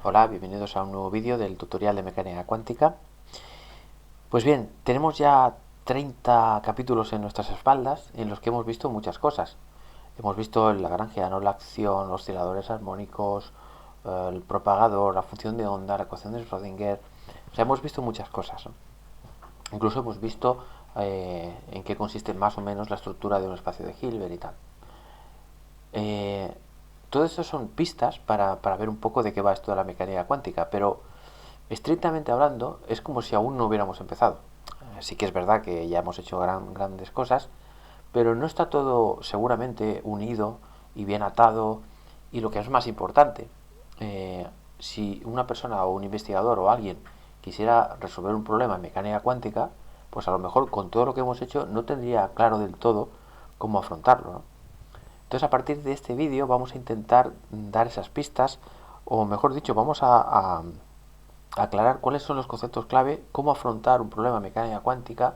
Hola, bienvenidos a un nuevo vídeo del tutorial de mecánica cuántica. Pues bien, tenemos ya 30 capítulos en nuestras espaldas en los que hemos visto muchas cosas. Hemos visto el Lagrangiano, la acción, los osciladores armónicos, el propagador, la función de onda, la ecuación de Schrödinger. O sea, hemos visto muchas cosas, ¿no? Incluso hemos visto en qué consiste más o menos la estructura de un espacio de Hilbert y tal. Eh, todo eso son pistas para ver un poco de qué va esto de la mecánica cuántica, pero estrictamente hablando es como si aún no hubiéramos empezado. Sí que es verdad que ya hemos hecho grandes cosas, pero no está todo seguramente unido y bien atado, y lo que es más importante, eh, si una persona o un investigador o alguien quisiera resolver un problema en mecánica cuántica, pues a lo mejor con todo lo que hemos hecho no tendría claro del todo cómo afrontarlo, ¿no? Entonces, a partir de este vídeo vamos a intentar dar esas pistas, o mejor dicho, vamos a aclarar cuáles son los conceptos clave, cómo afrontar un problema de mecánica cuántica,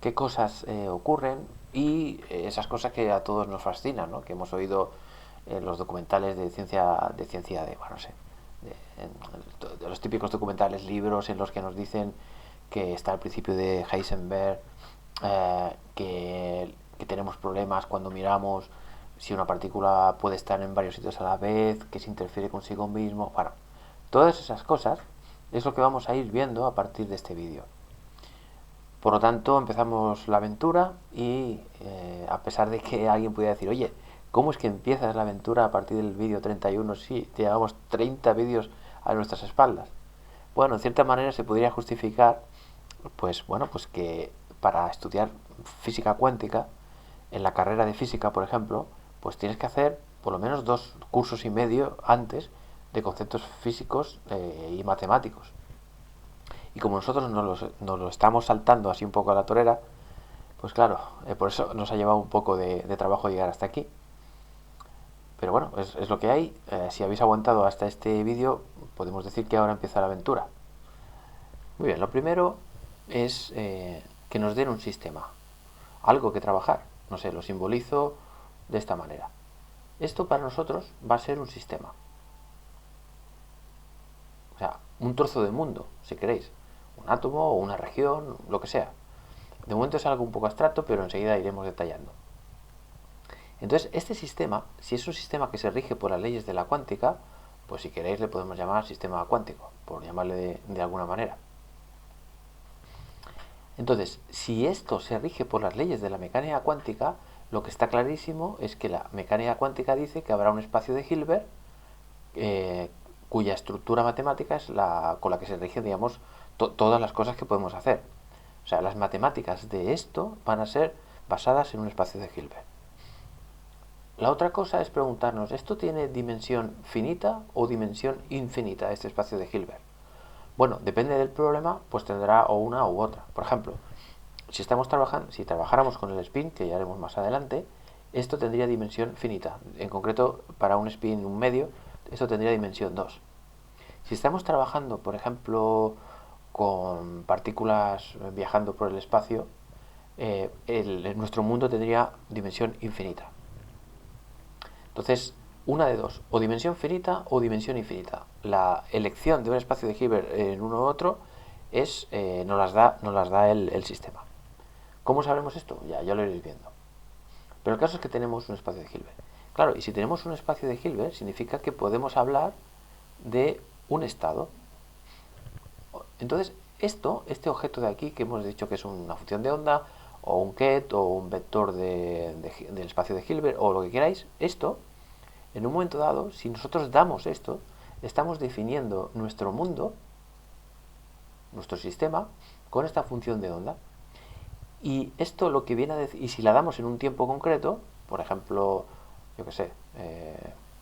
qué cosas ocurren y esas cosas que a todos nos fascinan, ¿no? Que hemos oído en los documentales bueno, no sé, de los típicos documentales, libros en los que nos dicen que está el principio de Heisenberg, que tenemos problemas cuando miramos si una partícula puede estar en varios sitios a la vez, que se interfiere consigo mismo. Bueno, todas esas cosas es lo que vamos a ir viendo a partir de este vídeo. Por lo tanto, empezamos la aventura y a pesar de que alguien pudiera decir, oye, ¿cómo es que empiezas la aventura a partir del vídeo 31 si llevamos 30 vídeos a nuestras espaldas? Bueno, en cierta manera se podría justificar, pues bueno, pues que para estudiar física cuántica, en la carrera de física, por ejemplo, pues tienes que hacer por lo menos 2 cursos y medio antes de conceptos físicos y matemáticos. Y como nosotros nos lo estamos saltando así un poco a la torera, pues claro, por eso nos ha llevado un poco de trabajo llegar hasta aquí. Pero bueno, es lo que hay. Si habéis aguantado hasta este vídeo, podemos decir que ahora empieza la aventura. Muy bien, lo primero es que nos den un sistema, algo que trabajar. No sé, lo simbolizo de esta manera. Esto para nosotros va a ser un sistema. O sea, un trozo de mundo, si queréis. Un átomo o una región, lo que sea. De momento es algo un poco abstracto, pero enseguida iremos detallando. Entonces, este sistema, si es un sistema que se rige por las leyes de la cuántica, pues si queréis le podemos llamar sistema cuántico, por llamarle de alguna manera. Entonces, si esto se rige por las leyes de la mecánica cuántica, lo que está clarísimo es que la mecánica cuántica dice que habrá un espacio de Hilbert eh, cuya estructura matemática es la con la que se rigen, digamos, todas las cosas que podemos hacer. O sea, las matemáticas de esto van a ser basadas en un espacio de Hilbert. La otra cosa es preguntarnos, ¿esto tiene dimensión finita o dimensión infinita, este espacio de Hilbert? Bueno, depende del problema, pues tendrá o una u otra. Por ejemplo, si trabajáramos con el spin, que ya haremos más adelante, esto tendría dimensión finita. En concreto, para un spin un medio, esto tendría dimensión 2. Si estamos trabajando, por ejemplo, con partículas viajando por el espacio, nuestro mundo tendría dimensión infinita. Entonces, una de dos, o dimensión finita o dimensión infinita. La elección de un espacio de Hilbert en uno u otro nos las da el sistema. ¿Cómo sabremos esto? Ya lo iréis viendo. Pero el caso es que tenemos un espacio de Hilbert. Claro, y si tenemos un espacio de Hilbert, significa que podemos hablar de un estado. Entonces, este objeto de aquí, que hemos dicho que es una función de onda, o un ket, o un vector del espacio de Hilbert, o lo que queráis, esto, en un momento dado, si nosotros damos esto, estamos definiendo nuestro mundo, nuestro sistema, con esta función de onda. Y esto lo que viene a decir, y si la damos en un tiempo concreto, por ejemplo, yo que sé,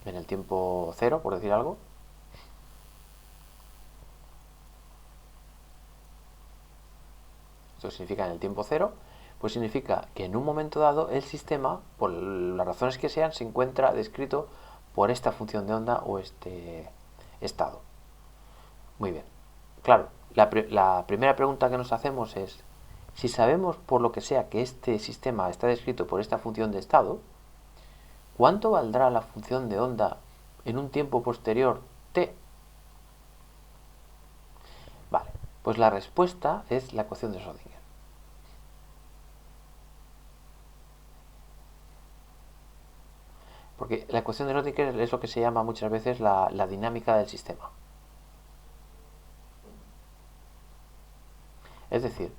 en el tiempo cero, por decir algo, esto significa en el tiempo cero, pues significa que en un momento dado el sistema, por las razones que sean, se encuentra descrito por esta función de onda o este estado. Muy bien. Claro, la primera pregunta que nos hacemos es, si sabemos por lo que sea que este sistema está descrito por esta función de estado, ¿cuánto valdrá la función de onda en un tiempo posterior t? Pues la respuesta es la ecuación de Schrödinger. Porque la ecuación de Schrödinger es lo que se llama muchas veces la dinámica del sistema. Es decir,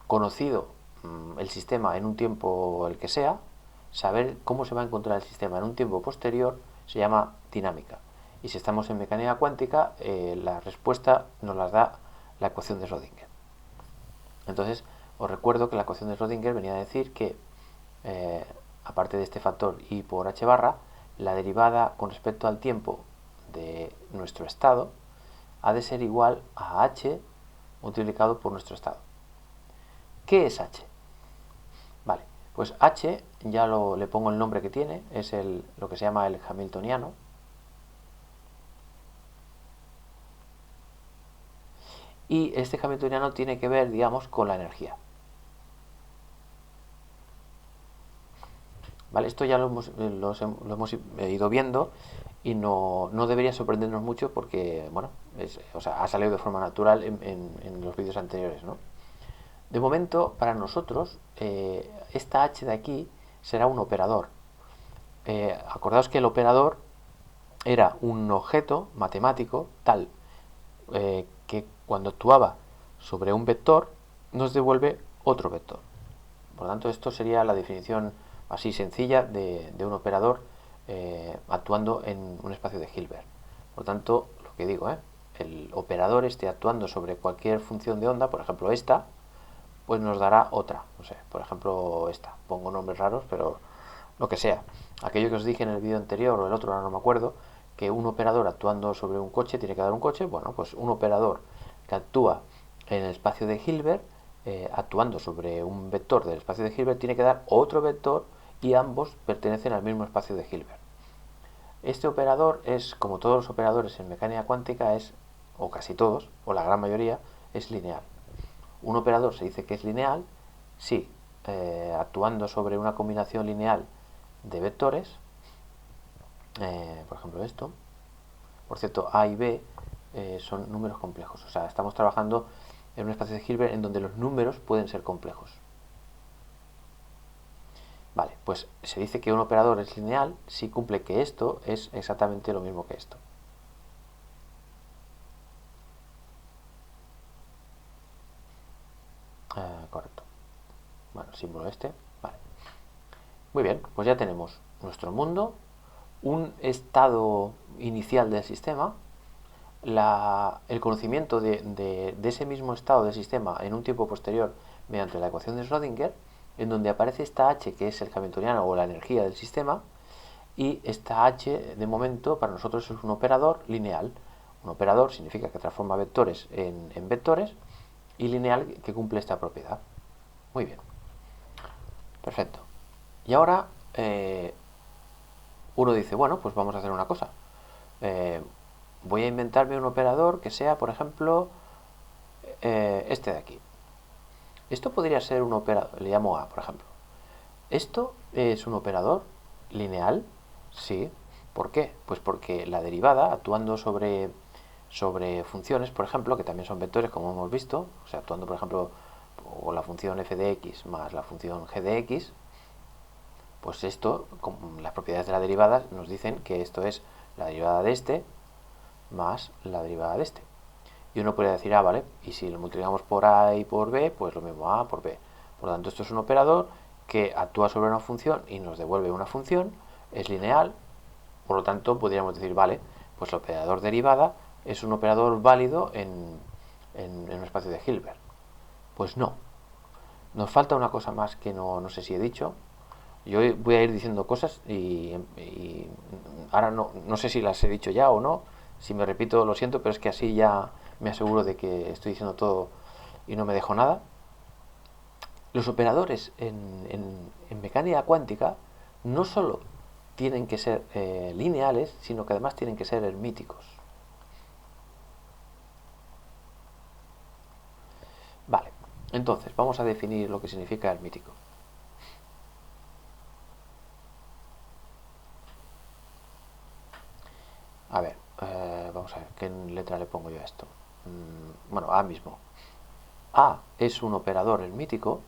conocido el sistema en un tiempo el que sea, saber cómo se va a encontrar el sistema en un tiempo posterior se llama dinámica. Y si estamos en mecánica cuántica, la respuesta nos la da la ecuación de Schrödinger. Entonces, os recuerdo que la ecuación de Schrödinger venía a decir que, aparte de este factor I por h barra, la derivada con respecto al tiempo de nuestro estado ha de ser igual a h multiplicado por nuestro estado. ¿Qué es h? Vale, pues h ya le pongo el nombre que tiene, es lo que se llama el hamiltoniano. Y este hamiltoniano tiene que ver, digamos, con la energía. ¿Vale? Esto ya lo hemos ido viendo y no debería sorprendernos mucho porque, bueno, ha salido de forma natural en los vídeos anteriores, ¿no? De momento, para nosotros, esta h de aquí será un operador. Acordaos que el operador era un objeto matemático tal que cuando actuaba sobre un vector nos devuelve otro vector. Por lo tanto, esto sería la definición así sencilla de un operador actuando en un espacio de Hilbert. Por lo tanto, lo que digo, el operador esté actuando sobre cualquier función de onda, por ejemplo esta, pues nos dará otra. No sé, por ejemplo esta. Pongo nombres raros, pero lo que sea. Aquello que os dije en el vídeo anterior o el otro, ahora no me acuerdo, que un operador actuando sobre un coche tiene que dar un coche. Bueno, pues un operador que actúa en el espacio de Hilbert, actuando sobre un vector del espacio de Hilbert, tiene que dar otro vector y ambos pertenecen al mismo espacio de Hilbert. Este operador es, como todos los operadores en mecánica cuántica, o casi todos, o la gran mayoría, es lineal. Un operador se dice que es lineal si, actuando sobre una combinación lineal de vectores, por ejemplo esto, por cierto, A y B son números complejos, o sea, estamos trabajando en un espacio de Hilbert en donde los números pueden ser complejos. Vale, pues se dice que un operador es lineal si cumple que esto es exactamente lo mismo que esto. Correcto. Bueno, símbolo este. Vale. Muy bien, pues ya tenemos nuestro mundo, un estado inicial del sistema, el conocimiento de ese mismo estado del sistema en un tiempo posterior mediante la ecuación de Schrödinger, en donde aparece esta h que es el hamiltoniano o la energía del sistema, y esta h de momento para nosotros es un operador lineal. Un operador significa que transforma vectores en vectores y lineal que cumple esta propiedad. Muy bien, perfecto. Y ahora uno dice, bueno, pues vamos a hacer una cosa. Voy a inventarme un operador que sea, por ejemplo, este de aquí. Esto podría ser un operador, le llamo A, por ejemplo. ¿Esto es un operador lineal? Sí. ¿Por qué? Pues porque la derivada, actuando sobre funciones, por ejemplo, que también son vectores, como hemos visto, o sea, actuando, por ejemplo, con la función f de x más la función g de x, pues esto, con las propiedades de la derivada, nos dicen que esto es la derivada de este más la derivada de este. Y uno puede decir, vale, y si lo multiplicamos por a y por b, pues lo mismo a por b. Por lo tanto, esto es un operador que actúa sobre una función y nos devuelve una función, es lineal, por lo tanto podríamos decir, vale, pues el operador derivada es un operador válido en un espacio de Hilbert. Pues no, nos falta una cosa más que no sé si he dicho. Yo voy a ir diciendo cosas y ahora no sé si las he dicho ya o no. Si me repito, lo siento, pero es que así ya me aseguro de que estoy diciendo todo y no me dejo nada. Los operadores en mecánica cuántica no solo tienen que ser lineales, sino que además tienen que ser hermíticos. Vale, entonces vamos a definir lo que significa hermítico. A ver, vamos a ver, ¿qué letra le pongo yo a esto? bueno, A mismo. A es un operador hermítico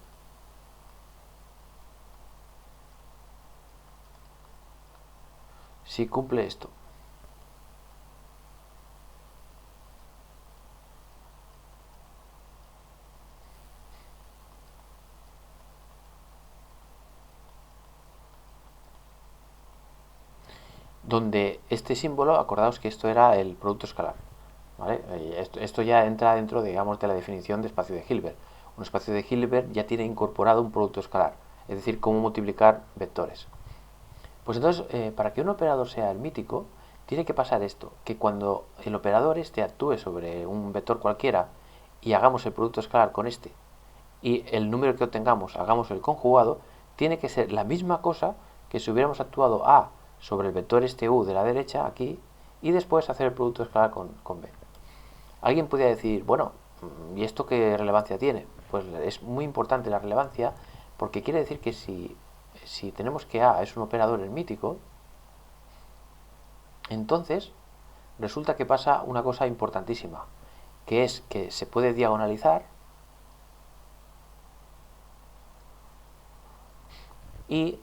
si cumple esto. Donde este símbolo, acordaos que esto era el producto escalar, ¿vale? Esto ya entra dentro, digamos, de la definición de espacio de Hilbert. Un espacio de Hilbert ya tiene incorporado un producto escalar, es decir, cómo multiplicar vectores. Pues entonces, para que un operador sea hermítico, tiene que pasar esto, que cuando el operador este actúe sobre un vector cualquiera y hagamos el producto escalar con este, y el número que obtengamos hagamos el conjugado, tiene que ser la misma cosa que si hubiéramos actuado A sobre el vector este U de la derecha, aquí, y después hacer el producto escalar con B. Alguien podría decir, bueno, ¿y esto qué relevancia tiene? Pues es muy importante la relevancia porque quiere decir que si tenemos que A es un operador hermítico, entonces resulta que pasa una cosa importantísima, que es que se puede diagonalizar y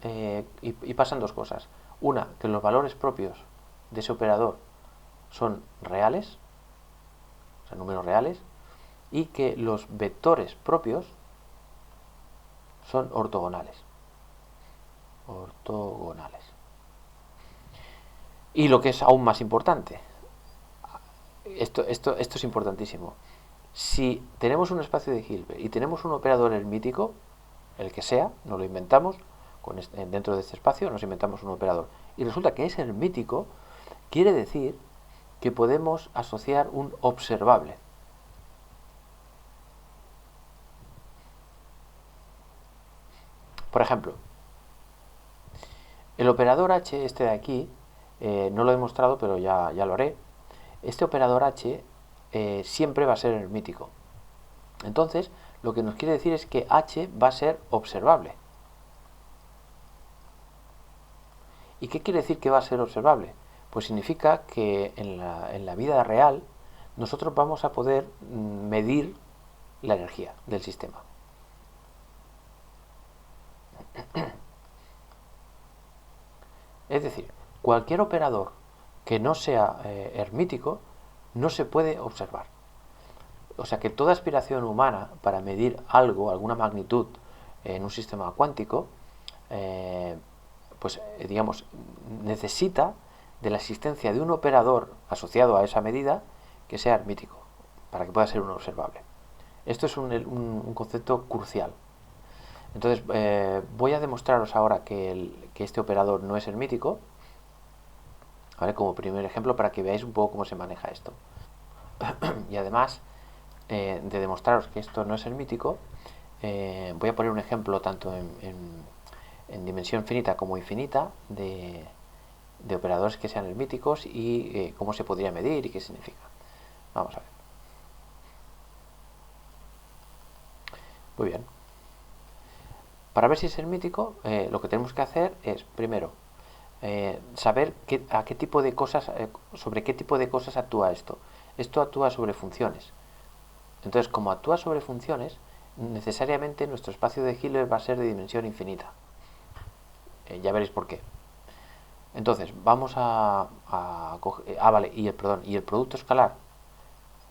pasan dos cosas. Una, que los valores propios de ese operador son reales, o sea, números reales, y que los vectores propios son ortogonales. Ortogonales. Y lo que es aún más importante, esto es importantísimo. Si tenemos un espacio de Hilbert y tenemos un operador hermítico, el que sea, nos lo inventamos, dentro de este espacio nos inventamos un operador, y resulta que es hermítico, quiere decir que podemos asociar un observable. Por ejemplo, el operador H, este de aquí, no lo he demostrado, pero ya lo haré. Este operador H siempre va a ser hermítico. Entonces, lo que nos quiere decir es que H va a ser observable. ¿Y qué quiere decir que va a ser observable? Pues significa que en la vida real nosotros vamos a poder medir la energía del sistema. Es decir, cualquier operador que no sea hermítico no se puede observar. O sea que toda aspiración humana para medir algo, alguna magnitud en un sistema cuántico, digamos, necesita de la existencia de un operador asociado a esa medida que sea hermítico, para que pueda ser un observable. Esto es un concepto crucial. Entonces, voy a demostraros ahora que este operador no es hermítico, ¿vale? Como primer ejemplo, para que veáis un poco cómo se maneja esto. Y además de demostraros que esto no es hermítico, voy a poner un ejemplo tanto en dimensión finita como infinita de operadores que sean hermíticos y cómo se podría medir y qué significa. Vamos a ver. Muy bien. Para ver si es hermítico, lo que tenemos que hacer es, primero, saber a qué tipo de cosas, sobre qué tipo de cosas actúa esto. Esto actúa sobre funciones. Entonces, como actúa sobre funciones, necesariamente nuestro espacio de Hilbert va a ser de dimensión infinita. Ya veréis por qué. Entonces, vamos a coger... vale, y el producto escalar,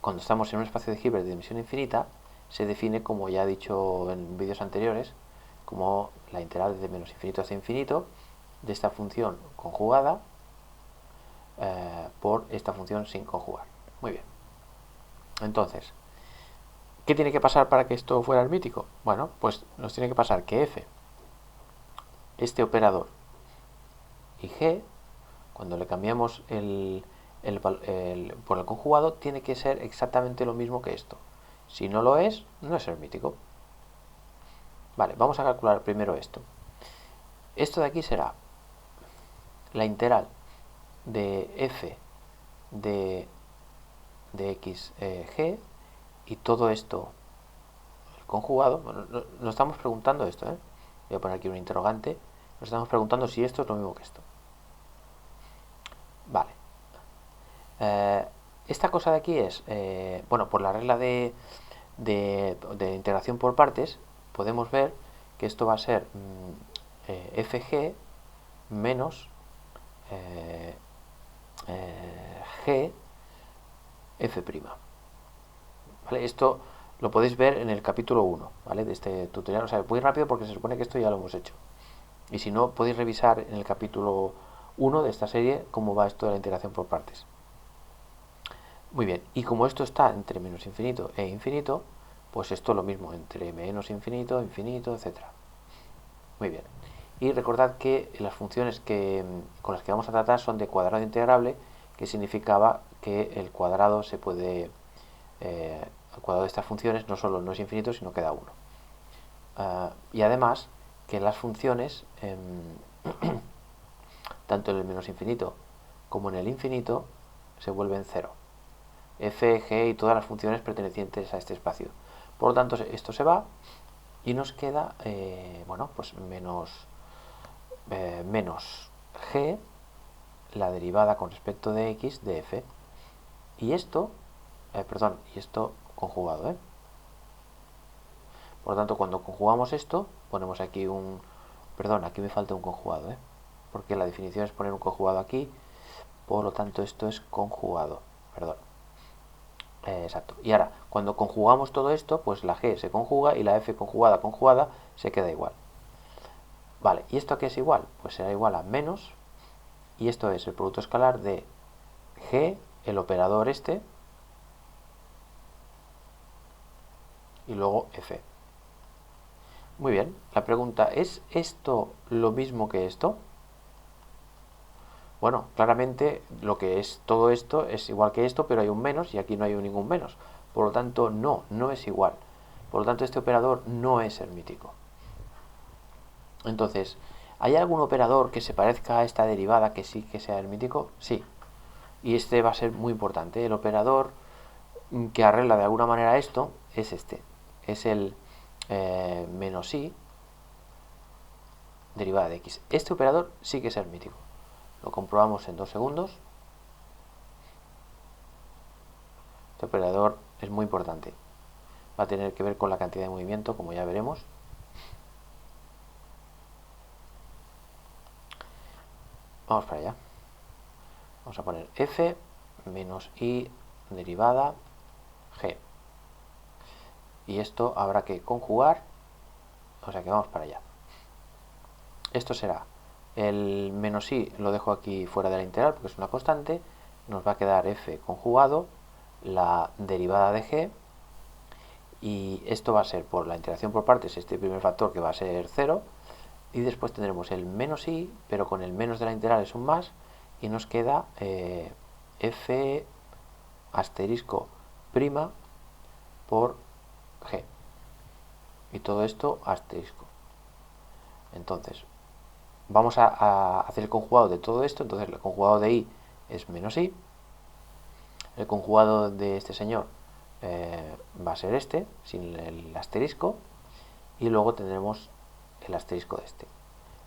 cuando estamos en un espacio de Hilbert de dimensión infinita, se define, como ya he dicho en vídeos anteriores, como la integral de menos infinito hasta infinito de esta función conjugada por esta función sin conjugar. Muy bien. Entonces, ¿qué tiene que pasar para que esto fuera hermítico? Bueno, pues nos tiene que pasar que f, este operador, y g, cuando le cambiamos por el conjugado, tiene que ser exactamente lo mismo que esto. Si no lo es, no es hermítico. Vale, vamos a calcular primero esto. Esto de aquí será la integral de f de x g y todo esto conjugado. Bueno, nos estamos preguntando esto, voy a poner aquí un interrogante. Nos estamos preguntando si esto es lo mismo que esto. Vale. Esta cosa de aquí es, bueno, por la regla de integración por partes, podemos ver que esto va a ser fg menos g f'. ¿Vale? Esto lo podéis ver en el capítulo 1, ¿vale? De este tutorial. O sea, muy rápido porque se supone que esto ya lo hemos hecho. Y si no, podéis revisar en el capítulo 1 de esta serie cómo va esto de la integración por partes. Muy bien, y como esto está entre menos infinito e infinito, pues esto lo mismo, entre menos infinito, infinito, etc. Muy bien. Y recordad que las funciones con las que vamos a tratar son de cuadrado integrable, que significaba que el cuadrado se puede... el cuadrado de estas funciones no solo no es infinito, sino que da 1. Y además que las funciones, tanto en el menos infinito como en el infinito, se vuelven 0. F, G y todas las funciones pertenecientes a este espacio. Por lo tanto, esto se va y nos queda, bueno, pues menos G, la derivada con respecto de X de F. Y esto, perdón, y esto conjugado, ¿eh? Por lo tanto, cuando conjugamos esto, ponemos aquí un... Perdón, aquí me falta un conjugado, ¿eh? Porque la definición es poner un conjugado aquí, por lo tanto esto es conjugado, perdón. Exacto. Y ahora, cuando conjugamos todo esto, pues la G se conjuga y la F conjugada se queda igual. Vale, ¿y esto a qué es igual? Pues será igual a menos, y esto es el producto escalar de G, el operador este, y luego F. Muy bien, la pregunta, ¿es esto lo mismo que esto? Bueno, claramente lo que es todo esto es igual que esto, pero hay un menos y aquí no hay ningún menos. Por lo tanto, no es igual. Por lo tanto, este operador no es hermítico. Entonces, ¿hay algún operador que se parezca a esta derivada que sí que sea hermítico? Sí. Y este va a ser muy importante. El operador que arregla de alguna manera esto es este. Es el menos i derivada de x. Este operador sí que es hermítico. Lo comprobamos en 2 segundos. Este operador es muy importante. Va a tener que ver con la cantidad de movimiento, como ya veremos. Vamos para allá. Vamos a poner f menos i derivada g. Y esto habrá que conjugar, o sea que vamos para allá. Esto será el menos i, lo dejo aquí fuera de la integral porque es una constante, nos va a quedar f conjugado, la derivada de g, y esto va a ser por la integración por partes, este primer factor que va a ser 0, y después tendremos el menos i, pero con el menos de la integral es un más, y nos queda f asterisco prima por g. Y todo esto asterisco. Entonces, vamos a hacer el conjugado de todo esto. Entonces, el conjugado de i es menos i. El conjugado de este señor va a ser este, sin el asterisco. Y luego tendremos el asterisco de este.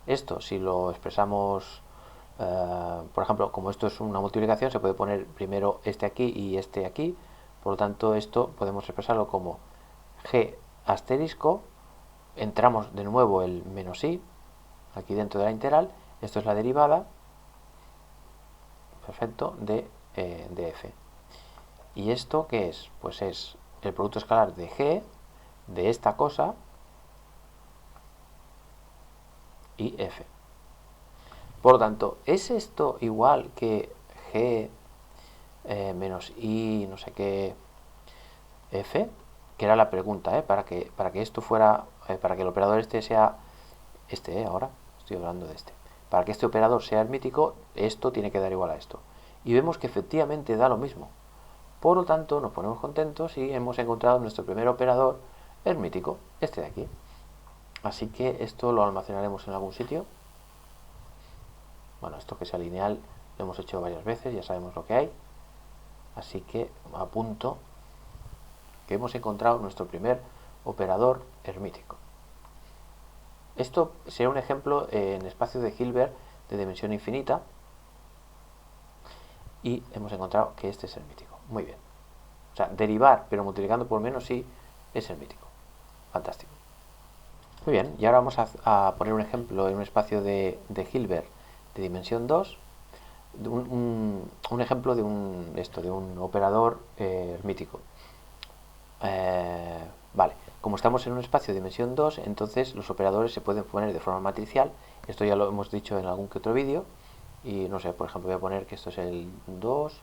Esto, si lo expresamos, por ejemplo, como esto es una multiplicación, se puede poner primero este aquí y este aquí. Por lo tanto, esto podemos expresarlo como g asterisco. Entramos de nuevo el menos i aquí dentro de la integral. Esto es la derivada, perfecto, de f. ¿Y esto qué es? Pues es el producto escalar de g, de esta cosa, y f. Por lo tanto, ¿es esto igual que g menos i no sé qué f? Que era la pregunta, para que esto fuera, para que el operador este sea este, ahora estoy hablando de este. Para que este operador sea hermítico, esto tiene que dar igual a esto. Y vemos que efectivamente da lo mismo. Por lo tanto, nos ponemos contentos y hemos encontrado nuestro primer operador hermítico, este de aquí. Así que esto lo almacenaremos en algún sitio. Bueno, esto que sea lineal lo hemos hecho varias veces, ya sabemos lo que hay. Así que apunto que hemos encontrado nuestro primer operador hermítico. Esto será un ejemplo en espacio de Hilbert de dimensión infinita y hemos encontrado que este es hermítico. Muy bien. O sea, derivar, pero multiplicando por menos i, es hermítico. Fantástico. Muy bien, y ahora vamos a poner un ejemplo en un espacio de Hilbert de dimensión 2, un ejemplo de de un operador hermítico. Vale, como estamos en un espacio de dimensión 2, entonces los operadores se pueden poner de forma matricial. Esto ya lo hemos dicho en algún que otro vídeo. Y no sé, por ejemplo, voy a poner que esto es el 2,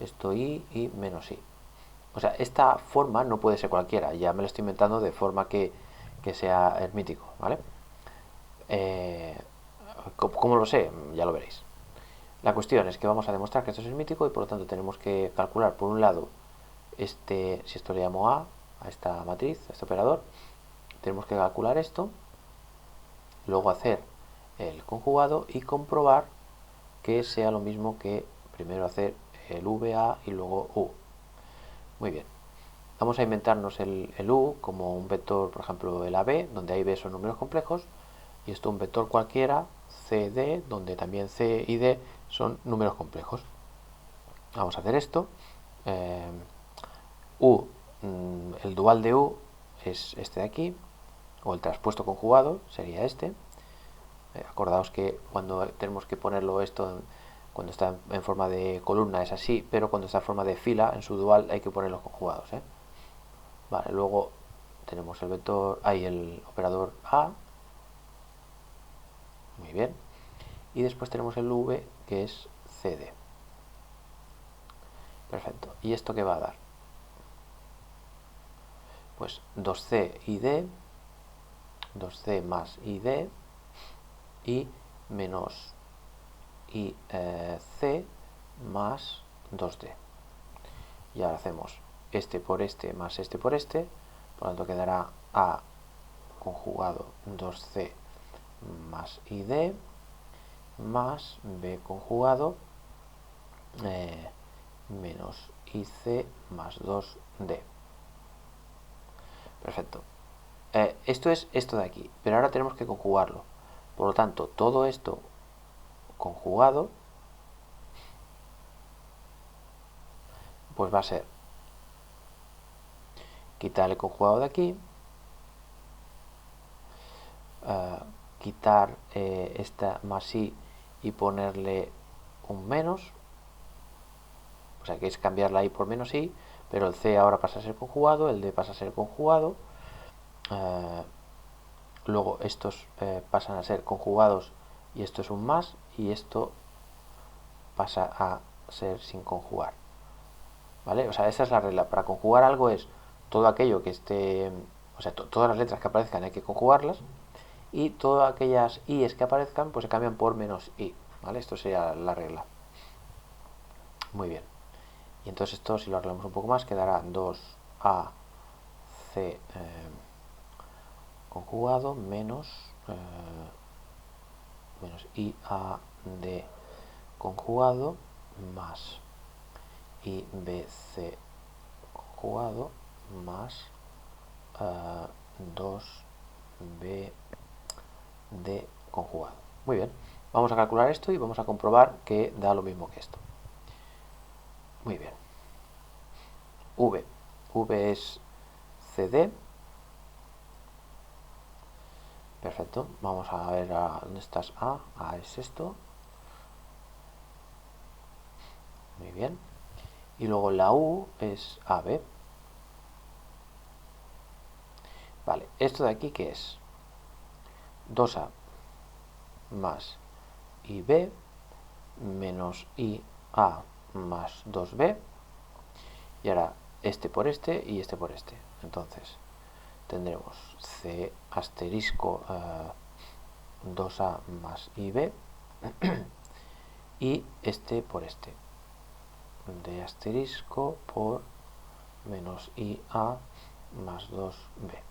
esto y menos i. O sea, esta forma no puede ser cualquiera, ya me lo estoy inventando de forma que sea hermítico, ¿vale? Eh, ¿Cómo lo sé? Ya lo veréis. La cuestión es que vamos a demostrar que esto es hermítico y por lo tanto tenemos que calcular por un lado si esto le llamo a esta matriz, a este operador, tenemos que calcular esto, luego hacer el conjugado y comprobar que sea lo mismo que primero hacer el VA y luego U. Muy bien. Vamos a inventarnos el U como un vector, por ejemplo, el AB, donde A y B son números complejos, y esto un vector cualquiera, CD, donde también C y D son números complejos. Vamos a hacer esto. U, el dual de U es este de aquí, o el traspuesto conjugado sería este. Acordaos que cuando tenemos que ponerlo esto, cuando está en forma de columna es así, pero cuando está en forma de fila, en su dual hay que poner los conjugados. Vale, luego tenemos el vector, ahí el operador A, muy bien, y después tenemos el V que es CD. Perfecto. ¿Y esto qué va a dar? Pues 2C y D, 2C más ID y menos IC más 2D. Y ahora hacemos este por este más este por este, por lo tanto quedará A conjugado 2C más ID más B conjugado menos IC más 2D. Perfecto. Esto es esto de aquí, pero ahora tenemos que conjugarlo. Por lo tanto, todo esto conjugado, pues va a ser quitar el conjugado de aquí, quitar esta más i y ponerle un menos, o sea que es cambiar la i por menos i, pero el c ahora pasa a ser conjugado, el d pasa a ser conjugado, luego estos pasan a ser conjugados y esto es un más y esto pasa a ser sin conjugar, ¿vale? O sea, esa es la regla. Para conjugar algo es todo aquello que esté, o sea, todas las letras que aparezcan hay que conjugarlas y todas aquellas i's que aparezcan pues se cambian por menos i, ¿vale? Esto sería la regla. Muy bien. Y entonces esto, si lo arreglamos un poco más, quedará 2ac conjugado menos iad conjugado más ibc conjugado más 2bd conjugado. Muy bien, vamos a calcular esto y vamos a comprobar que da lo mismo que esto. Muy bien. V es CD. Perfecto. Vamos a ver dónde estás A. A es esto. Muy bien. Y luego la U es AB. Vale, ¿esto de aquí qué es? 2A más IB menos IA más 2B. Y ahora este por este y este por este. Entonces tendremos C asterisco 2A más IB y este por este. D asterisco por menos IA más 2B.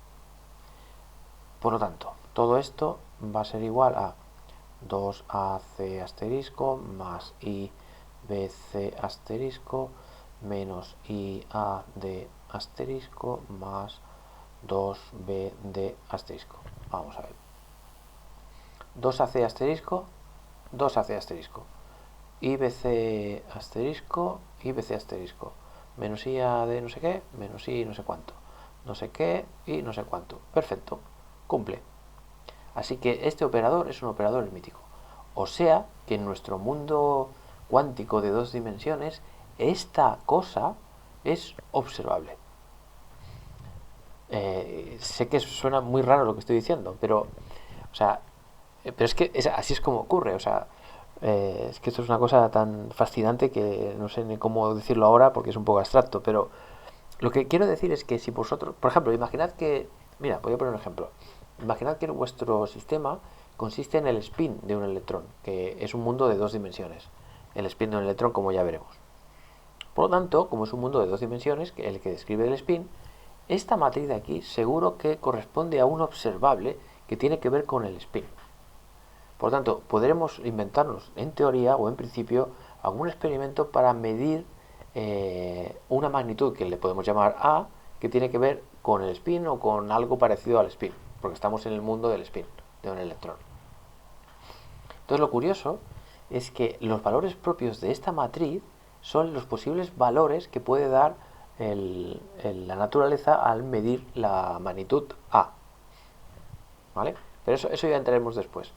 Por lo tanto, todo esto va a ser igual a 2AC asterisco más IBC asterisco menos IAD asterisco más 2BD asterisco. Vamos a ver. 2AC asterisco, 2AC asterisco. IBC asterisco, IBC asterisco, menos i a de no sé qué, menos i no sé cuánto, no sé qué y no sé cuánto. Perfecto, cumple. Así que este operador es un operador hermítico. O sea que en nuestro mundo cuántico de dos dimensiones, esta cosa es observable. Sé que suena muy raro lo que estoy diciendo, pero, o sea, pero es que así es como ocurre, o sea, es que esto es una cosa tan fascinante que no sé ni cómo decirlo ahora porque es un poco abstracto, pero lo que quiero decir es que si vosotros, por ejemplo, imaginad que, mira, voy a poner un ejemplo, imaginad que vuestro sistema consiste en el spin de un electrón, que es un mundo de dos dimensiones, el spin de un electrón como ya veremos. Por lo tanto, como es un mundo de dos dimensiones, el que describe el spin, esta matriz de aquí seguro que corresponde a un observable que tiene que ver con el spin. Por lo tanto, podremos inventarnos, en teoría o en principio, algún experimento para medir una magnitud que le podemos llamar A, que tiene que ver con el spin o con algo parecido al spin, porque estamos en el mundo del spin, de un electrón. Entonces, lo curioso es que los valores propios de esta matriz son los posibles valores que puede dar la naturaleza al medir la magnitud A. ¿Vale? Pero eso ya entraremos después.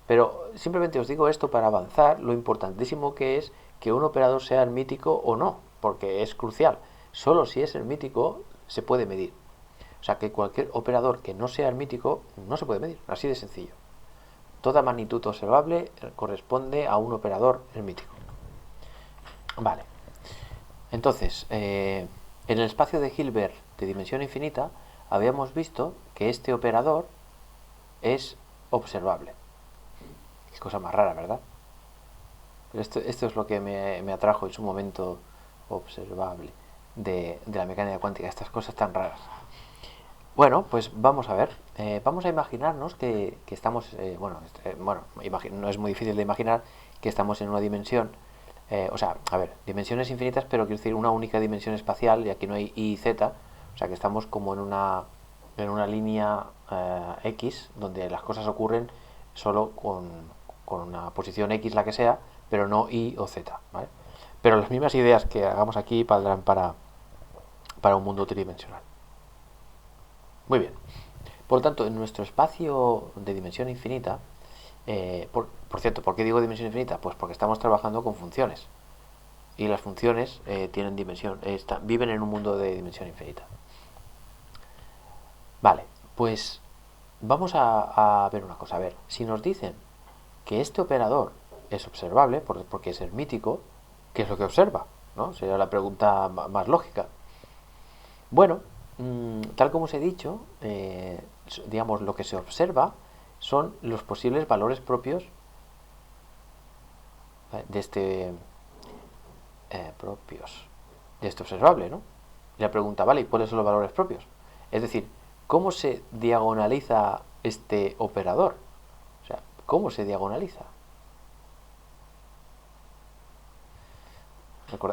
Pero simplemente os digo esto para avanzar lo importantísimo que es que un operador sea hermítico o no, porque es crucial. Solo si es hermítico se puede medir. O sea que cualquier operador que no sea hermítico no se puede medir, así de sencillo. Toda magnitud observable corresponde a un operador hermítico. Vale. Entonces, en el espacio de Hilbert de dimensión infinita habíamos visto que este operador es observable. Qué cosa más rara, ¿verdad? Pero esto es lo que me atrajo en su momento observable de la mecánica cuántica, estas cosas tan raras. Bueno, pues vamos a ver. Vamos a imaginarnos que estamos, no es muy difícil de imaginar que estamos en una dimensión, o sea, a ver, dimensiones infinitas, pero quiero decir una única dimensión espacial, y aquí no hay y z, o sea que estamos como en una línea X, donde las cosas ocurren solo con una posición X, la que sea, pero no y o z, ¿vale? Pero las mismas ideas que hagamos aquí valdrán para un mundo tridimensional. Muy bien. Por lo tanto, en nuestro espacio de dimensión infinita, por cierto, ¿por qué digo dimensión infinita? Pues porque estamos trabajando con funciones. Y las funciones tienen dimensión, viven en un mundo de dimensión infinita. Vale, pues vamos a ver una cosa. A ver, si nos dicen que este operador es observable, porque es hermítico, ¿qué es lo que observa? ¿No? Sería la pregunta más lógica. Bueno, tal como os he dicho, digamos, lo que se observa son los posibles valores propios de este observable, ¿no? Y la pregunta, vale, ¿y cuáles son los valores propios? Es decir, ¿cómo se diagonaliza este operador? O sea, ¿cómo se diagonaliza?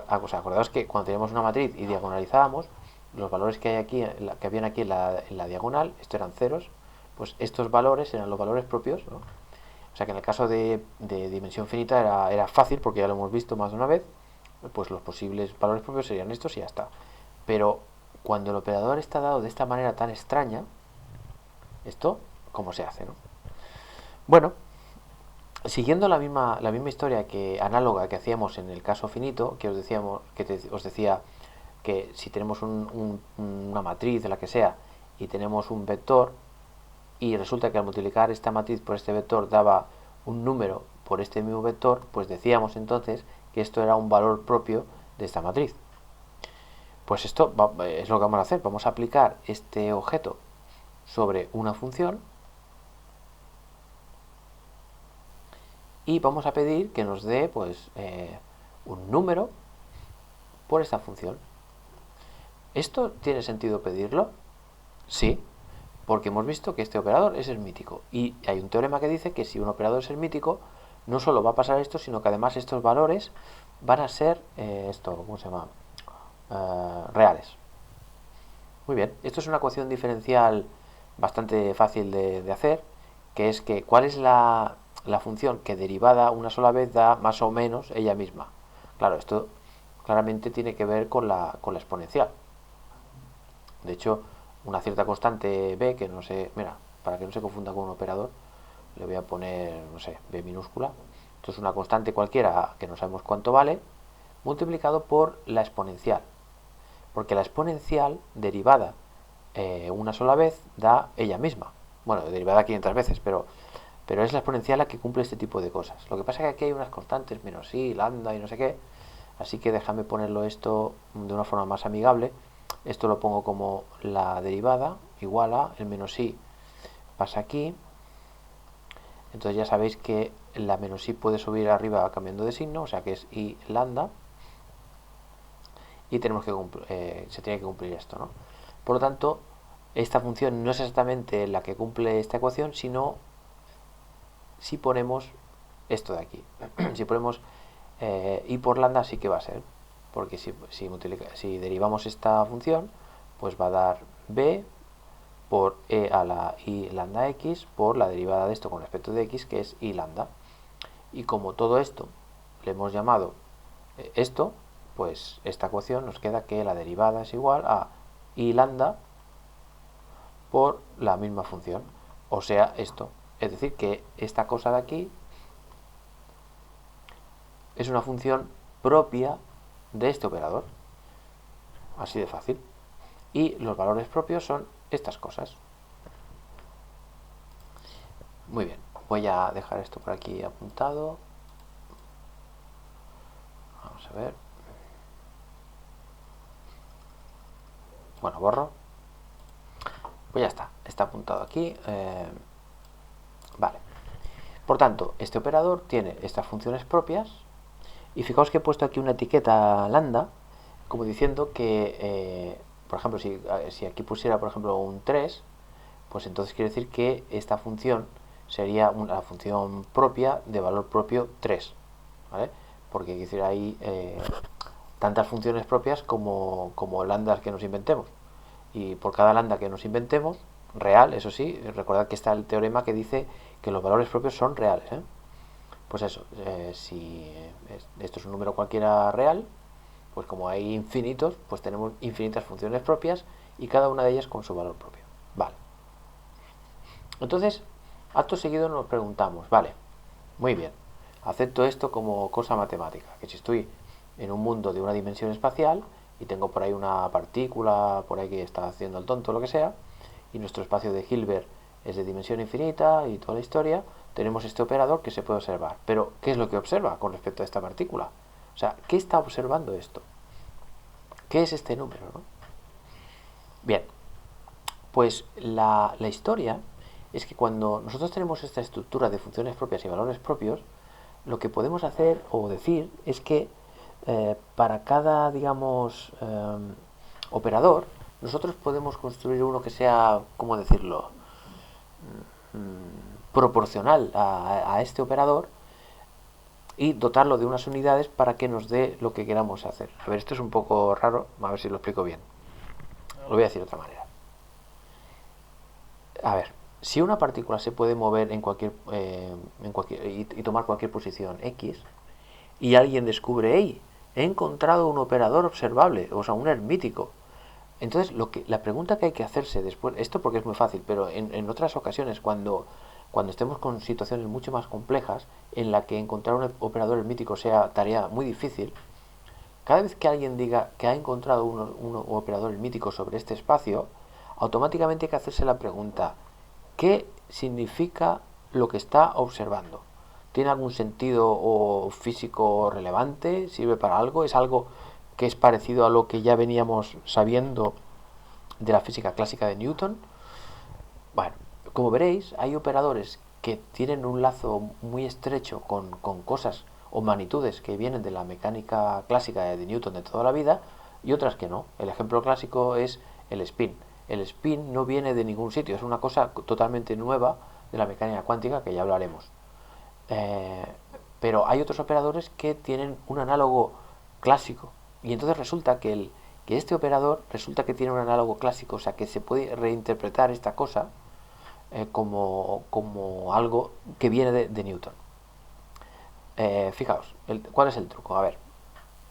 Acordaos que cuando teníamos una matriz y diagonalizábamos, los valores que hay aquí, que habían aquí en la diagonal, estos eran ceros, pues estos valores eran los valores propios, ¿no? O sea que en el caso de dimensión finita era fácil, porque ya lo hemos visto más de una vez, pues los posibles valores propios serían estos y ya está. Pero cuando el operador está dado de esta manera tan extraña, esto, ¿cómo se hace, no? Bueno, siguiendo la misma historia análoga que hacíamos en el caso finito, que os decía que si tenemos una matriz de la que sea y tenemos un vector y resulta que al multiplicar esta matriz por este vector daba un número por este mismo vector, pues decíamos entonces que esto era un valor propio de esta matriz. Pues esto es lo que vamos a hacer. Vamos a aplicar este objeto sobre una función y vamos a pedir que nos dé pues un número por esta función. ¿Esto tiene sentido pedirlo? Sí, porque hemos visto que este operador es hermítico y hay un teorema que dice que si un operador es hermítico no solo va a pasar esto, sino que además estos valores van a ser ¿cómo se llama? Reales. Muy bien, esto es una ecuación diferencial bastante fácil de hacer, que es que cuál es la función que derivada una sola vez da más o menos ella misma. Claro, esto claramente tiene que ver con la exponencial. De hecho, una cierta constante b, que no sé, mira, para que no se confunda con un operador, le voy a poner, no sé, b minúscula. Esto es una constante cualquiera que no sabemos cuánto vale, multiplicado por la exponencial. Porque la exponencial derivada una sola vez da ella misma. Bueno, derivada 500 veces, pero es la exponencial la que cumple este tipo de cosas. Lo que pasa es que aquí hay unas constantes, menos i, lambda y no sé qué, así que déjame ponerlo esto de una forma más amigable. Esto lo pongo como la derivada igual a el menos i pasa aquí. Entonces ya sabéis que la menos i puede subir arriba cambiando de signo, o sea que es i lambda, y tenemos que se tiene que cumplir esto, ¿no? Por lo tanto, esta función no es exactamente la que cumple esta ecuación, sino si ponemos esto de aquí. Si ponemos i por lambda, sí que va a ser, porque si derivamos esta función, pues va a dar b por e a la i lambda x por la derivada de esto con respecto de x, que es i lambda. Y como todo esto le hemos llamado esto, pues esta ecuación nos queda que la derivada es igual a i lambda por la misma función, o sea, esto. Es decir, que esta cosa de aquí es una función propia de este operador. Así de fácil. Y los valores propios son estas cosas. Muy bien, voy a dejar esto por aquí apuntado. Vamos a ver. Bueno, borro. Pues ya está apuntado aquí. Vale. Por tanto, este operador tiene estas funciones propias. Y fijaos que he puesto aquí una etiqueta lambda, como diciendo que, por ejemplo, si aquí pusiera, por ejemplo, un 3, pues entonces quiere decir que esta función sería una función propia de valor propio 3, ¿vale? Porque quiere decir ahí tantas funciones propias como lambdas que nos inventemos. Y por cada lambda que nos inventemos, real, eso sí, recordad que está el teorema que dice que los valores propios son reales, ¿eh? Pues eso, si esto es un número cualquiera real, pues como hay infinitos, pues tenemos infinitas funciones propias y cada una de ellas con su valor propio. Vale. Entonces, acto seguido nos preguntamos, vale, muy bien, acepto esto como cosa matemática, que si estoy en un mundo de una dimensión espacial y tengo por ahí una partícula por ahí que está haciendo el tonto o lo que sea, y nuestro espacio de Hilbert es de dimensión infinita y toda la historia, tenemos este operador que se puede observar. Pero, ¿qué es lo que observa con respecto a esta partícula? O sea, ¿qué está observando esto? ¿Qué es este número, no? Bien, pues la historia es que cuando nosotros tenemos esta estructura de funciones propias y valores propios, lo que podemos hacer o decir es que para cada, digamos, operador, nosotros podemos construir uno que sea, ¿cómo decirlo?, proporcional a este operador y dotarlo de unas unidades para que nos dé lo que queramos hacer. A ver, esto es un poco raro, a ver si lo explico bien. Lo voy a decir de otra manera. A ver, si una partícula se puede mover en cualquier y tomar cualquier posición x, y alguien descubre, hey, he encontrado un operador observable, o sea, un hermítico. Entonces, la pregunta que hay que hacerse después, esto porque es muy fácil, pero en otras ocasiones, cuando estemos con situaciones mucho más complejas, en la que encontrar un operador hermítico sea tarea muy difícil, cada vez que alguien diga que ha encontrado un operador hermítico sobre este espacio, automáticamente hay que hacerse la pregunta, ¿qué significa lo que está observando? ¿Tiene algún sentido o físico relevante? ¿Sirve para algo? ¿Es algo que es parecido a lo que ya veníamos sabiendo de la física clásica de Newton? Bueno, como veréis, hay operadores que tienen un lazo muy estrecho con cosas o magnitudes que vienen de la mecánica clásica de Newton de toda la vida y otras que no. El ejemplo clásico es el spin. El spin no viene de ningún sitio, es una cosa totalmente nueva de la mecánica cuántica que ya hablaremos. Eh, pero hay otros operadores que tienen un análogo clásico y entonces resulta que este operador resulta que tiene un análogo clásico, o sea que se puede reinterpretar esta cosa como algo que viene de Newton. Fijaos, ¿cuál es el truco? A ver,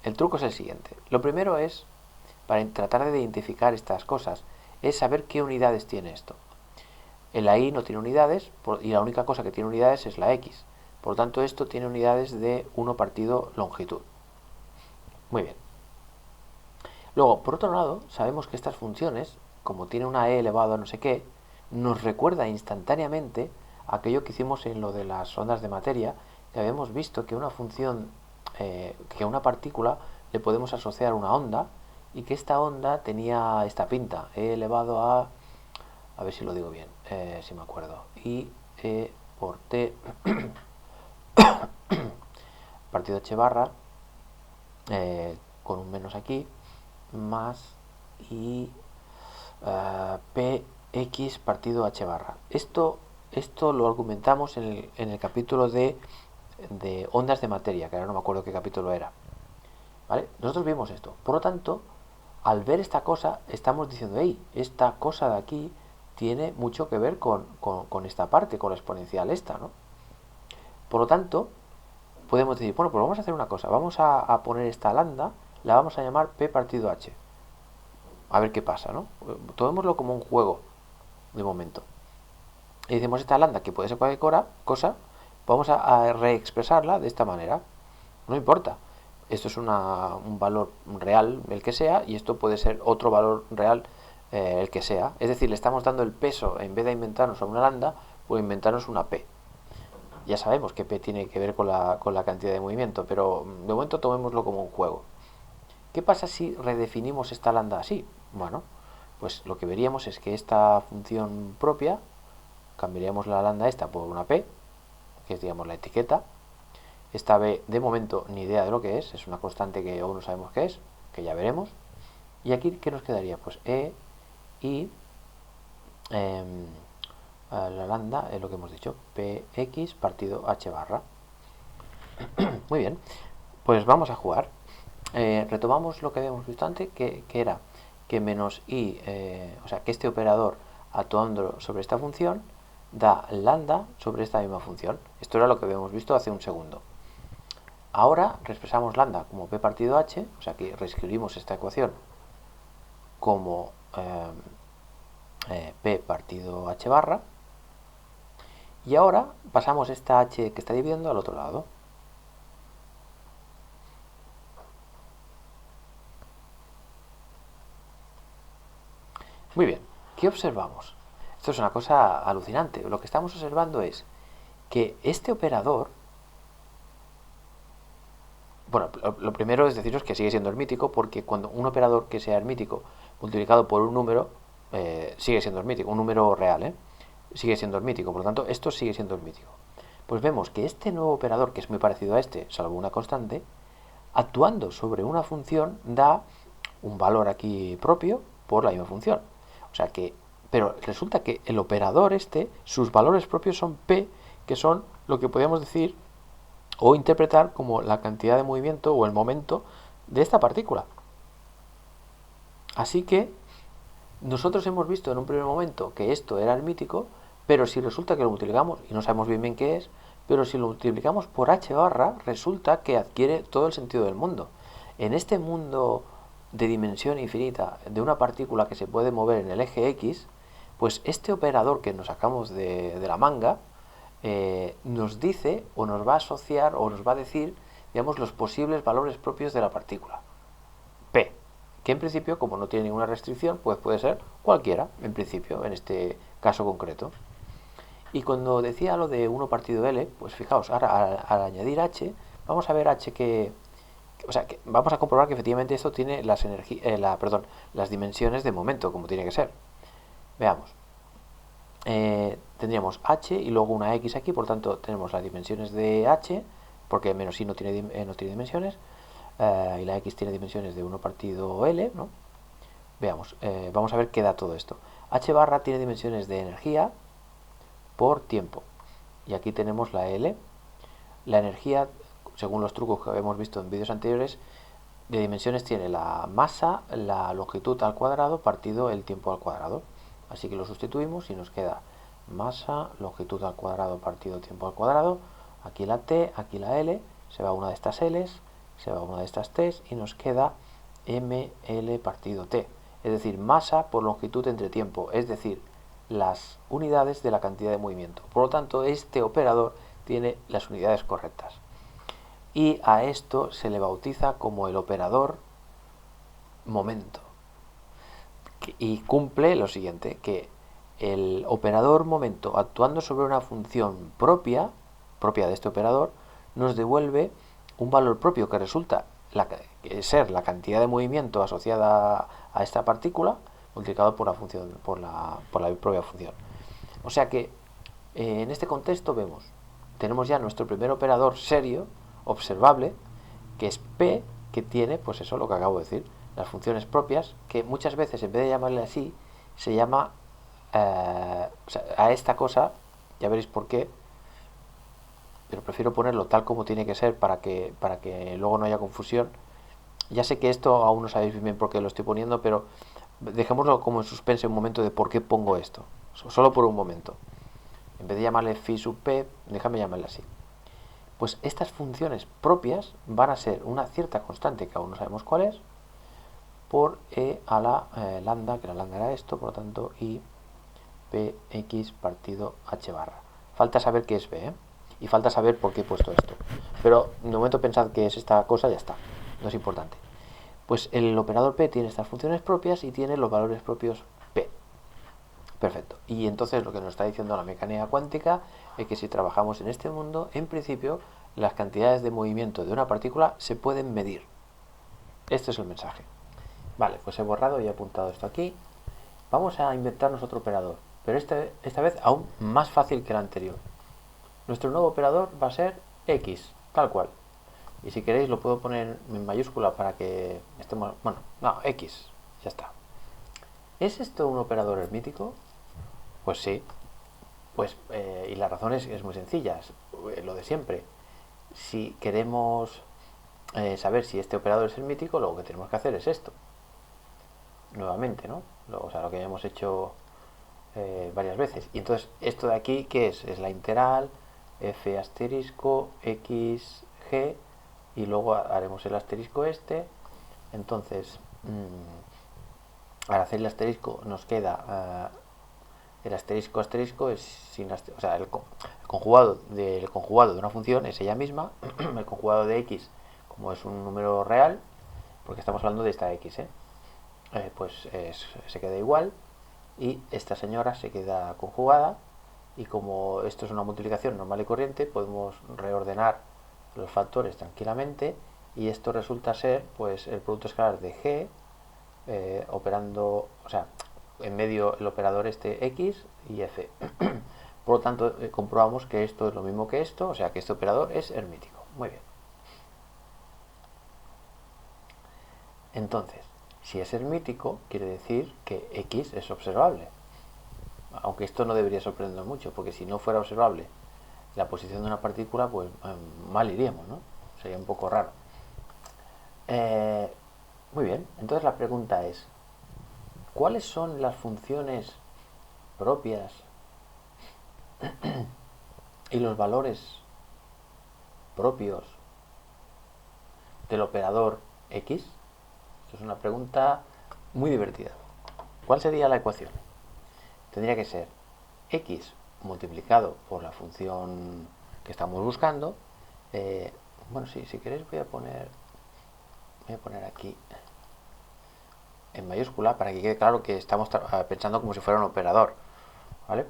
el truco es el siguiente. Lo primero es, para tratar de identificar estas cosas, es saber qué unidades tiene esto. La y no tiene unidades y la única cosa que tiene unidades es la x. Por lo tanto, esto tiene unidades de 1 partido longitud. Muy bien. Luego, por otro lado, sabemos que estas funciones, como tiene una e elevado a no sé qué, nos recuerda instantáneamente aquello que hicimos en lo de las ondas de materia, que habíamos visto que una función, que a una partícula le podemos asociar una onda y que esta onda tenía esta pinta, e elevado a ver si lo digo bien, si me acuerdo, i e por t partido h barra, con un menos aquí, más i px partido h barra. Esto lo argumentamos en el capítulo de ondas de materia, que ahora no me acuerdo qué capítulo era. ¿Vale? Nosotros vimos esto. Por lo tanto, al ver esta cosa, estamos diciendo, hey, esta cosa de aquí tiene mucho que ver con esta parte, con la exponencial esta, ¿no? Por lo tanto, podemos decir, bueno, pues vamos a hacer una cosa, vamos a poner esta lambda, la vamos a llamar p partido h. A ver qué pasa, ¿no? Tomémoslo como un juego, de momento. Y decimos esta lambda, que puede ser cualquier cosa, vamos a reexpresarla de esta manera. No importa. Esto es un valor real, el que sea, y esto puede ser otro valor real, el que sea. Es decir, le estamos dando el peso, en vez de inventarnos una lambda, pues inventarnos una p. Ya sabemos que p tiene que ver con la cantidad de movimiento, pero de momento tomémoslo como un juego. ¿Qué pasa si redefinimos esta lambda así? Bueno, pues lo que veríamos es que esta función propia, cambiaríamos la lambda esta por una p, que es, digamos, la etiqueta. Esta b, de momento, ni idea de lo que es una constante que aún no sabemos qué es, que ya veremos. Y aquí, ¿qué nos quedaría? Pues e y la lambda es lo que hemos dicho, px partido h barra. Muy bien, pues vamos a jugar. Retomamos lo que habíamos visto antes, que era que menos i, o sea, que este operador actuando sobre esta función da lambda sobre esta misma función. Esto era lo que habíamos visto hace un segundo. Ahora reexpresamos lambda como p partido h, o sea que reescribimos esta ecuación como p partido h barra, y ahora pasamos esta h que está dividiendo al otro lado. Muy bien, ¿qué observamos? Esto es una cosa alucinante. Lo que estamos observando es que este operador, bueno, lo primero es deciros que sigue siendo hermítico, porque cuando un operador que sea hermítico multiplicado por un número, sigue siendo hermítico, un número real, sigue siendo hermítico, por lo tanto esto sigue siendo hermítico. Pues vemos que este nuevo operador, que es muy parecido a este, salvo una constante, actuando sobre una función da un valor aquí propio por la misma función. O sea que, pero resulta que el operador este, sus valores propios son p, que son lo que podríamos decir o interpretar como la cantidad de movimiento o el momento de esta partícula. Así que nosotros hemos visto en un primer momento que esto era hermítico, pero si resulta que lo multiplicamos, y no sabemos bien qué es, pero si lo multiplicamos por h barra, resulta que adquiere todo el sentido del mundo. En este mundo de dimensión infinita de una partícula que se puede mover en el eje x, pues este operador que nos sacamos de la manga nos dice o nos va a asociar o nos va a decir, digamos, los posibles valores propios de la partícula. P, que en principio, como no tiene ninguna restricción, pues puede ser cualquiera, en principio, en este caso concreto. Y cuando decía lo de 1 partido L, pues fijaos, ahora al añadir h, vamos a ver h que... O sea, que vamos a comprobar que efectivamente esto tiene las dimensiones de momento, como tiene que ser. Veamos. Tendríamos h y luego una x aquí, por tanto tenemos las dimensiones de h, porque menos i no tiene dimensiones, y la x tiene dimensiones de 1 partido L, ¿no? Veamos, vamos a ver qué da todo esto. H barra tiene dimensiones de energía por tiempo. Y aquí tenemos la L. La energía, según los trucos que hemos visto en vídeos anteriores, de dimensiones tiene la masa, la longitud al cuadrado partido el tiempo al cuadrado. Así que lo sustituimos y nos queda masa, longitud al cuadrado partido tiempo al cuadrado. Aquí la T, aquí la L, se va una de estas L's se va una de estas t y nos queda ml partido t, es decir, masa por longitud entre tiempo, es decir, las unidades de la cantidad de movimiento. Por lo tanto, este operador tiene las unidades correctas. Y a esto se le bautiza como el operador momento. Y cumple lo siguiente, que el operador momento, actuando sobre una función propia de este operador, nos devuelve un valor propio que resulta ser la cantidad de movimiento asociada a esta partícula multiplicado por la función, por la propia función. O sea que en este contexto tenemos ya nuestro primer operador serio, observable, que es P, que tiene, pues eso, lo que acabo de decir, las funciones propias, que muchas veces en vez de llamarle así, se llama a esta cosa, ya veréis por qué, pero prefiero ponerlo tal como tiene que ser para que luego no haya confusión. Ya sé que esto aún no sabéis bien por qué lo estoy poniendo, pero dejémoslo como en suspense un momento de por qué pongo esto, solo por un momento. En vez de llamarle phi sub p, déjame llamarle así. Pues estas funciones propias van a ser una cierta constante, que aún no sabemos cuál es, por e a la lambda, que la lambda era esto, por lo tanto, i px partido h barra. Falta saber qué es b, y falta saber por qué he puesto esto. Pero de momento pensad que es esta cosa, ya está, no es importante. Pues el operador p tiene estas funciones propias y tiene los valores propios p. Perfecto. Y entonces lo que nos está diciendo la mecánica cuántica es que si trabajamos en este mundo, en principio, las cantidades de movimiento de una partícula se pueden medir. Este es el mensaje. Vale, pues he borrado y he apuntado esto aquí. Vamos a inventarnos otro operador, pero esta vez aún más fácil que el anterior. Nuestro nuevo operador va a ser x, tal cual. Y si queréis lo puedo poner en mayúscula para que estemos... Bueno, no, x, ya está. ¿Es esto un operador hermítico? Pues sí. Pues, y la razón es muy sencilla, es lo de siempre. Si queremos saber si este operador es hermítico, lo que tenemos que hacer es esto. Nuevamente, ¿no? O sea, lo que ya hemos hecho varias veces. Y entonces, esto de aquí, ¿qué es? Es la integral f asterisco x g y luego haremos el asterisco este. Entonces, al hacer el asterisco nos queda el asterisco es sin o sea, el conjugado del conjugado de una función es ella misma. El conjugado de x, como es un número real, porque estamos hablando de esta x, pues se queda igual, y esta señora se queda conjugada, y como esto es una multiplicación normal y corriente, podemos reordenar los factores tranquilamente, y esto resulta ser pues el producto escalar de g operando, o sea, en medio el operador este x y f. Por lo tanto, comprobamos que esto es lo mismo que esto, o sea que este operador es hermítico. Muy bien. Entonces, si es hermítico, quiere decir que x es observable. Aunque esto no debería sorprendernos mucho, porque si no fuera observable la posición de una partícula, pues mal iríamos, ¿no? Sería un poco raro. Muy bien, entonces la pregunta es, ¿cuáles son las funciones propias y los valores propios del operador x? Esto es una pregunta muy divertida. ¿Cuál sería la ecuación? Tendría que ser x multiplicado por la función que estamos buscando. Bueno, sí, si queréis voy a poner aquí en mayúscula para que quede claro que estamos pensando como si fuera un operador, ¿vale?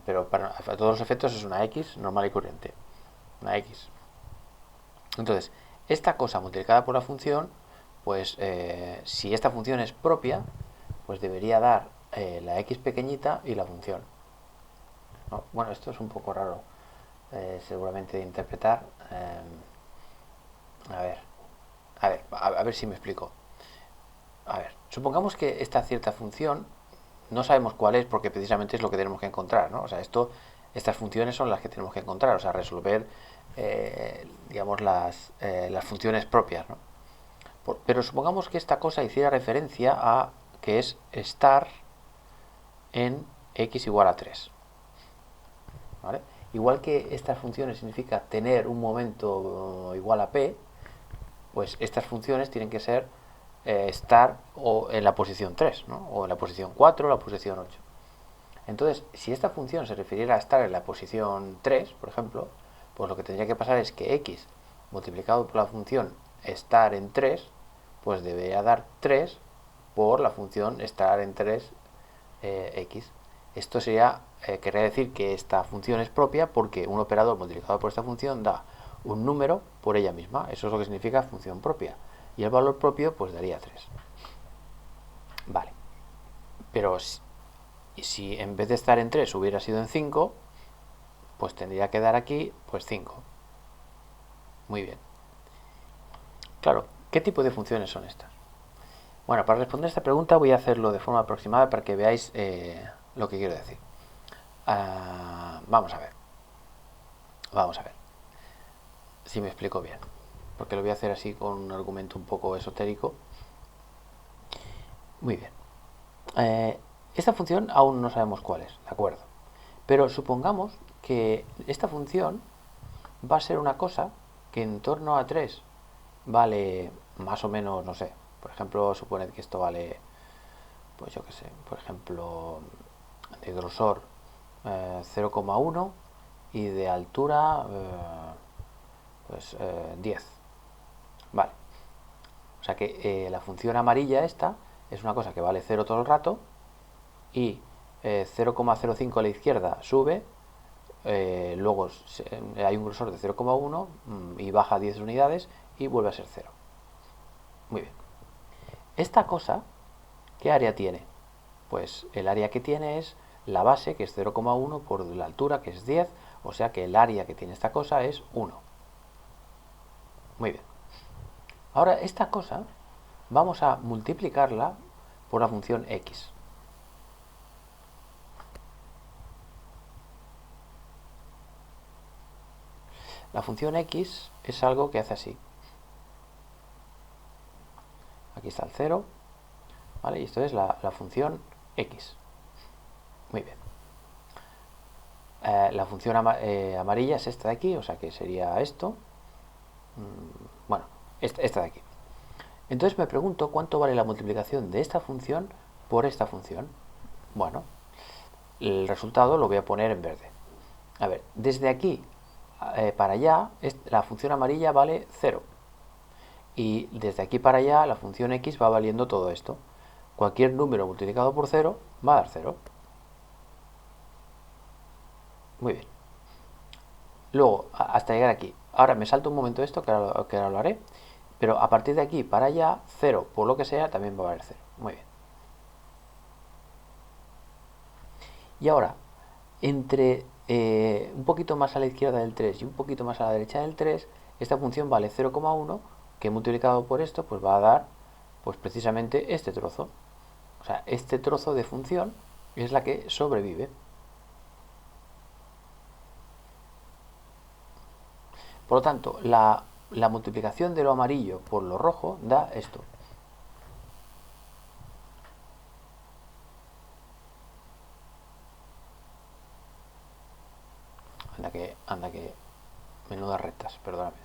Pero para todos los efectos es una x normal y corriente, una x. Entonces, esta cosa multiplicada por la función, pues si esta función es propia, pues debería dar la x pequeñita y la función. No, bueno, esto es un poco raro seguramente de interpretar. A ver si me explico. A ver, supongamos que esta cierta función no sabemos cuál es porque precisamente es lo que tenemos que encontrar, ¿no? O sea, estas funciones son las que tenemos que encontrar, o sea, resolver, digamos, las funciones propias, ¿no? Pero supongamos que esta cosa hiciera referencia a que es estar en x igual a 3, ¿vale? Igual que estas funciones significa tener un momento igual a p, pues estas funciones tienen que ser estar o en la posición 3, ¿no? O en la posición 4 o la posición 8. Entonces, si esta función se refiriera a estar en la posición 3, por ejemplo, pues lo que tendría que pasar es que x multiplicado por la función estar en 3, pues debería dar 3 por la función estar en 3 x. Esto sería, querría decir que esta función es propia porque un operador multiplicado por esta función da un número por ella misma. Eso es lo que significa función propia. Y el valor propio pues daría 3. Vale. Pero si en vez de estar en 3 hubiera sido en 5, pues tendría que dar aquí pues 5. Muy bien. Claro, ¿qué tipo de funciones son estas? Bueno, para responder esta pregunta voy a hacerlo de forma aproximada para que veáis lo que quiero decir. Vamos a ver. Vamos a ver si me explico bien. Porque lo voy a hacer así con un argumento un poco esotérico. Muy bien. Esta función aún no sabemos cuál es, ¿de acuerdo? Pero supongamos que esta función va a ser una cosa que en torno a 3 vale más o menos, no sé, por ejemplo, suponed que esto vale, pues yo qué sé, por ejemplo, de grosor 0,1 y de altura pues 10. Vale. O sea que la función amarilla esta es una cosa que vale 0 todo el rato y 0,05 a la izquierda sube, luego hay un grosor de 0,1 y baja 10 unidades y vuelve a ser 0. Muy bien. Esta cosa, ¿qué área tiene? Pues el área que tiene es la base, que es 0,1 por la altura, que es 10, o sea que el área que tiene esta cosa es 1. Muy bien. Ahora esta cosa vamos a multiplicarla por la función x. La función x es algo que hace así. Aquí está el 0, ¿vale? Y esto es la función x. Muy bien. La función amarilla es esta de aquí, o sea que sería esto. Bueno, esta de aquí. Entonces me pregunto cuánto vale la multiplicación de esta función por esta función. Bueno, el resultado lo voy a poner en verde. A ver, desde aquí para allá, la función amarilla vale 0. Y desde aquí para allá, la función x va valiendo todo esto. Cualquier número multiplicado por 0 va a dar 0. Muy bien. Luego, hasta llegar aquí. Ahora me salto un momento esto, que ahora lo haré. Pero a partir de aquí para allá, 0 por lo que sea, también va a valer 0. Muy bien. Y ahora, entre un poquito más a la izquierda del 3 y un poquito más a la derecha del 3, esta función vale 0,1, que multiplicado por esto, pues va a dar pues precisamente este trozo. O sea, este trozo de función es la que sobrevive. Por lo tanto, la multiplicación de lo amarillo por lo rojo da esto. Anda que menudas rectas, perdóname.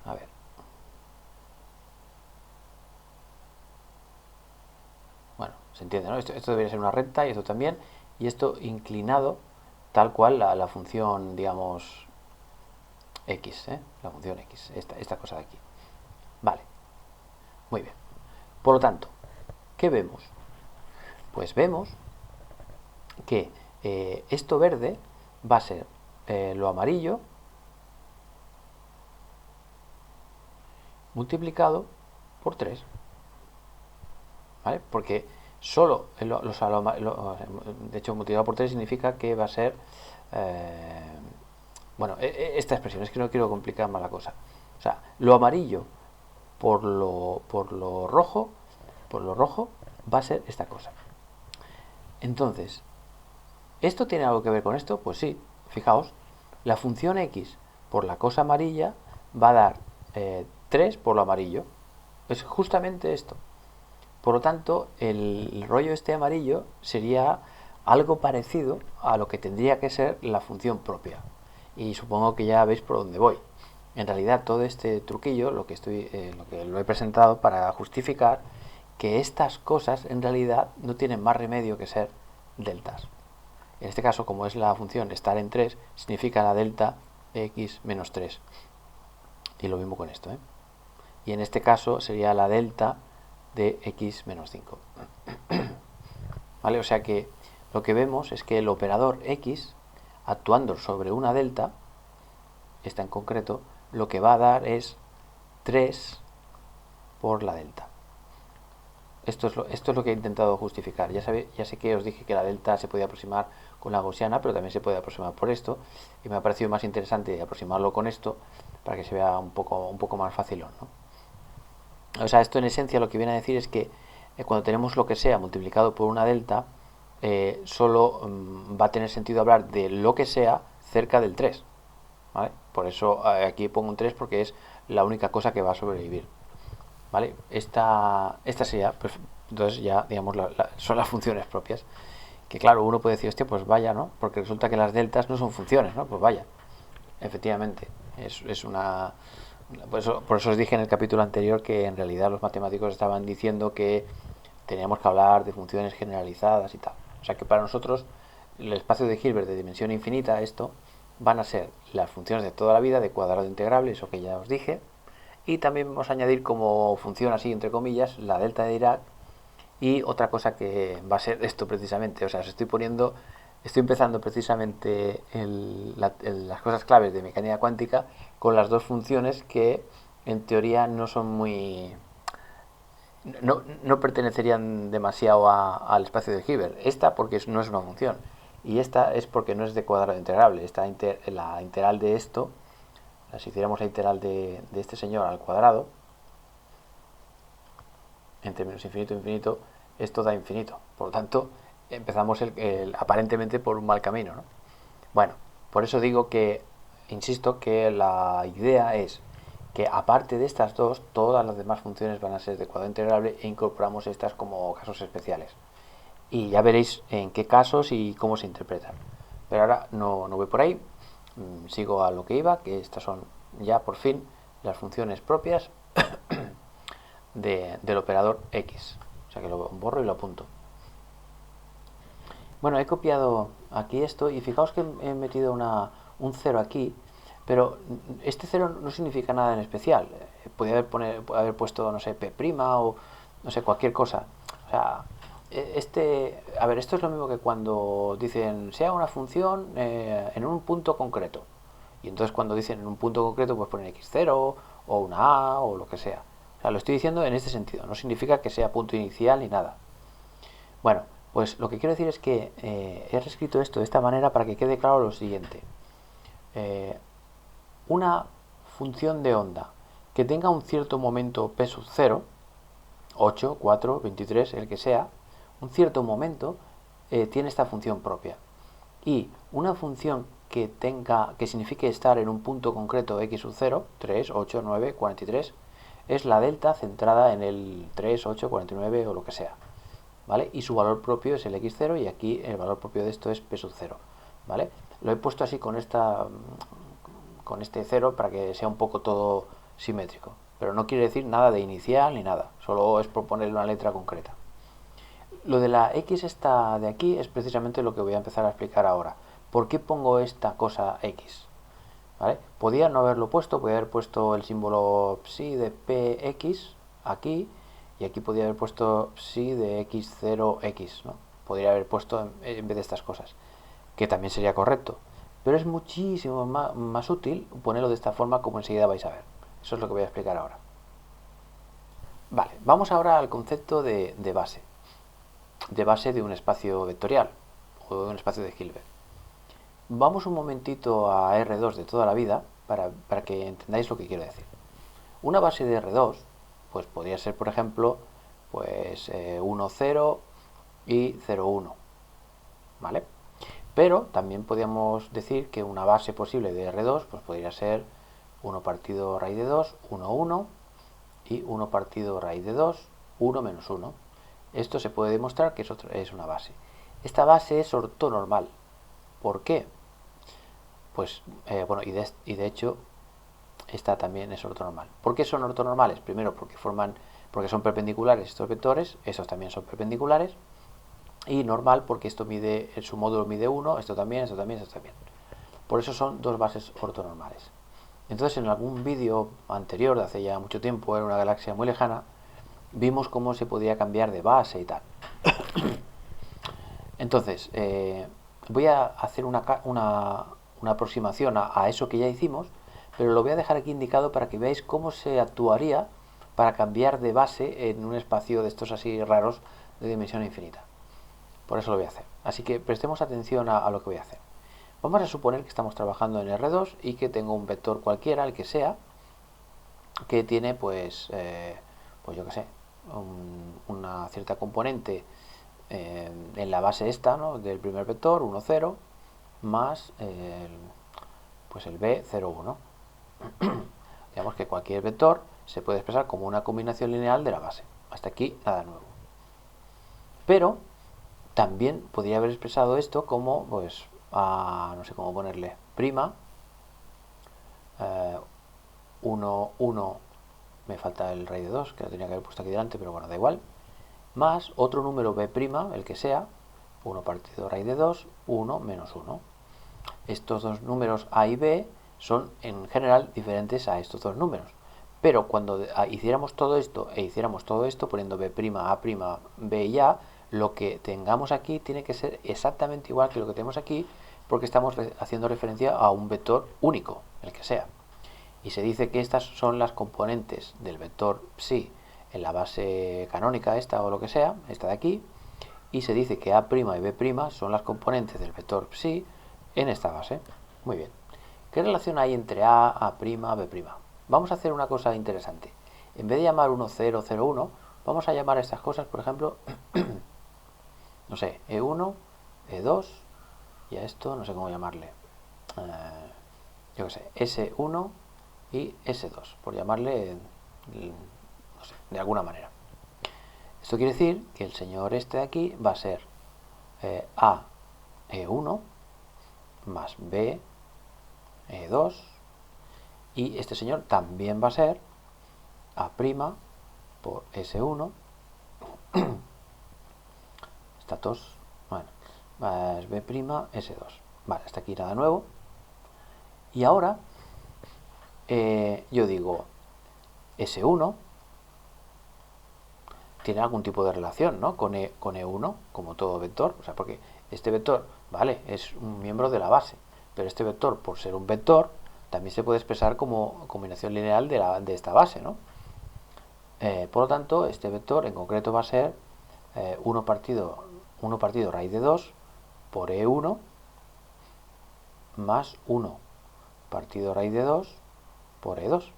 A ver. Bueno, se entiende, ¿no? Esto debería ser una recta y esto también. Y esto inclinado tal cual la función, digamos, x, la función x, esta cosa de aquí. Vale, muy bien. Por lo tanto, ¿qué vemos? Pues vemos que esto verde va a ser lo amarillo multiplicado por 3. ¿Vale? Porque solo, de hecho, multiplicado por 3 significa que va a ser, bueno, esta expresión, es que no quiero complicar más la cosa. O sea, lo amarillo por lo rojo va a ser esta cosa. Entonces, ¿esto tiene algo que ver con esto? Pues sí, fijaos, la función x por la cosa amarilla va a dar 3 por lo amarillo. Es justamente esto. Por lo tanto, el rollo este amarillo sería algo parecido a lo que tendría que ser la función propia. Y supongo que ya veis por dónde voy. En realidad todo este truquillo lo que lo he presentado para justificar que estas cosas en realidad no tienen más remedio que ser deltas. En este caso, como es la función estar en 3, significa la delta de x menos 3. Y lo mismo con esto, ¿eh? Y en este caso sería la delta de x menos 5. ¿Vale? O sea que lo que vemos es que el operador x, actuando sobre una delta, esta en concreto, lo que va a dar es 3 por la delta. Esto es lo que he intentado justificar. Ya sé que os dije que la delta se podía aproximar con la gaussiana, pero también se puede aproximar por esto, y me ha parecido más interesante aproximarlo con esto para que se vea un poco más fácil, ¿no? O sea, esto en esencia lo que viene a decir es que cuando tenemos lo que sea multiplicado por una delta, solo va a tener sentido hablar de lo que sea cerca del 3, ¿vale? Por eso aquí pongo un 3 porque es la única cosa que va a sobrevivir. ¿Vale? Esta sería, pues, entonces ya, digamos, son las funciones propias. Que claro, uno puede decir, hostia, pues vaya, ¿no? Porque resulta que las deltas no son funciones, ¿no? Pues vaya, efectivamente, es una... Por eso os dije en el capítulo anterior que en realidad los matemáticos estaban diciendo que teníamos que hablar de funciones generalizadas y tal. O sea que para nosotros el espacio de Hilbert de dimensión infinita, esto, van a ser las funciones de toda la vida de cuadrado integrable, eso que ya os dije, y también vamos a añadir como función así, entre comillas, la delta de Dirac y otra cosa que va a ser esto precisamente. O sea, estoy empezando precisamente las cosas claves de mecánica cuántica con las dos funciones que en teoría no son muy... No pertenecerían demasiado al espacio de Hilbert. Esta porque no es una función y esta es porque no es de cuadrado integrable. La integral de esto, si hiciéramos la integral de este señor al cuadrado, en términos infinito infinito, esto da infinito. Por lo tanto, empezamos aparentemente por un mal camino, ¿no? Bueno, por eso digo que, insisto, que la idea es que aparte de estas dos, todas las demás funciones van a ser de cuadrado integrable e incorporamos estas como casos especiales. Y ya veréis en qué casos y cómo se interpretan. Pero ahora no voy por ahí, sigo a lo que iba, que estas son ya por fin las funciones propias del operador X. O sea que lo borro y lo apunto. Bueno, he copiado aquí esto y fijaos que he metido un 0 aquí, pero este 0 no significa nada en especial. Podría haber puesto, no sé, P' o no sé, cualquier cosa. O sea, a ver, esto es lo mismo que cuando dicen sea una función en un punto concreto. Y entonces cuando dicen en un punto concreto, pues ponen x0 o una a o lo que sea. O sea, lo estoy diciendo en este sentido, no significa que sea punto inicial ni nada. Bueno, pues lo que quiero decir es que he reescrito esto de esta manera para que quede claro lo siguiente. Una función de onda que tenga un cierto momento p sub 0, 8, 4, 23, el que sea, un cierto momento tiene esta función propia. Y una función que signifique estar en un punto concreto x sub 0, 3, 8, 9, 43, es la delta centrada en el 3, 8, 49 o lo que sea. ¿Vale? Y su valor propio es el x0 y aquí el valor propio de esto es p sub 0. ¿Vale? Lo he puesto así con este 0 para que sea un poco todo simétrico. Pero no quiere decir nada de inicial ni nada. Solo es por ponerle una letra concreta. Lo de la x esta de aquí es precisamente lo que voy a empezar a explicar ahora. ¿Por qué pongo esta cosa x? ¿Vale? Podía no haberlo puesto, podía haber puesto el símbolo psi de px aquí y aquí podría haber puesto psi de x0x, ¿no? Podría haber puesto en vez de estas cosas, que también sería correcto. Pero es muchísimo más útil ponerlo de esta forma, como enseguida vais a ver. Eso es lo que voy a explicar ahora. Vale, vamos ahora al concepto de base. De base de un espacio vectorial o de un espacio de Hilbert. Vamos un momentito a R2 de toda la vida para que entendáis lo que quiero decir. Una base de R2 pues podría ser, por ejemplo, pues 1, 0 y 0, 1, ¿vale? Pero también podríamos decir que una base posible de R2 pues podría ser 1 partido raíz de 2, 1, 1 y 1 partido raíz de 2, 1 menos 1. Esto se puede demostrar que es una base. Esta base es ortonormal. ¿Por qué? Pues, bueno, y de hecho, esta también es ortonormal. ¿Por qué son ortonormales? Primero porque son perpendiculares estos vectores, estos también son perpendiculares, y normal porque esto mide, su módulo mide 1, esto también, esto también, esto también. Por eso son dos bases ortonormales. Entonces, en algún vídeo anterior, de hace ya mucho tiempo, en una galaxia muy lejana, vimos cómo se podía cambiar de base y tal. Entonces, voy a hacer una aproximación a eso que ya hicimos, pero lo voy a dejar aquí indicado para que veáis cómo se actuaría para cambiar de base en un espacio de estos así raros de dimensión infinita. Por eso lo voy a hacer. Así que prestemos atención a lo que voy a hacer. Vamos a suponer que estamos trabajando en R2 y que tengo un vector cualquiera, el que sea, que tiene pues yo que sé, una cierta componente en la base esta, ¿no?, del primer vector, 1, 0, más pues el b, 0, 1. Digamos que cualquier vector se puede expresar como una combinación lineal de la base. Hasta aquí nada nuevo. Pero también podría haber expresado esto como, pues, no sé cómo ponerle, prima, 1, 1, me falta el raíz de 2, que lo tenía que haber puesto aquí delante, pero bueno, da igual, más otro número b', el que sea, 1 partido raíz de 2, 1 menos 1. Estos dos números a y b son en general diferentes a estos dos números. Pero cuando hiciéramos todo esto poniendo b', a', b y a, lo que tengamos aquí tiene que ser exactamente igual que lo que tenemos aquí, porque estamos haciendo referencia a un vector único, el que sea. Y se dice que estas son las componentes del vector psi en la base canónica esta o lo que sea, esta de aquí, y se dice que a' y b' son las componentes del vector psi en esta base. Muy bien. ¿Qué relación hay entre a', b'? Vamos a hacer una cosa interesante. En vez de llamar 1, 0, 0, 1, vamos a llamar a estas cosas, por ejemplo, no sé, E1, E2, y a esto no sé cómo llamarle. Yo qué sé, S1 y S2, por llamarle, no sé, de alguna manera. Esto quiere decir que el señor este de aquí va a ser A E1 más B E2, y este señor también va a ser A' por S1 status, bueno, más B' S2. Vale, hasta aquí nada nuevo. Y ahora yo digo S1 tiene algún tipo de relación, ¿no?, con E1, como todo vector. O sea, porque este vector, vale, es un miembro de la base, pero este vector, por ser un vector, también se puede expresar como combinación lineal de esta base, ¿no? Por lo tanto, este vector en concreto va a ser 1 partido raíz de 2 por E1 más 1 partido raíz de 2 por E2.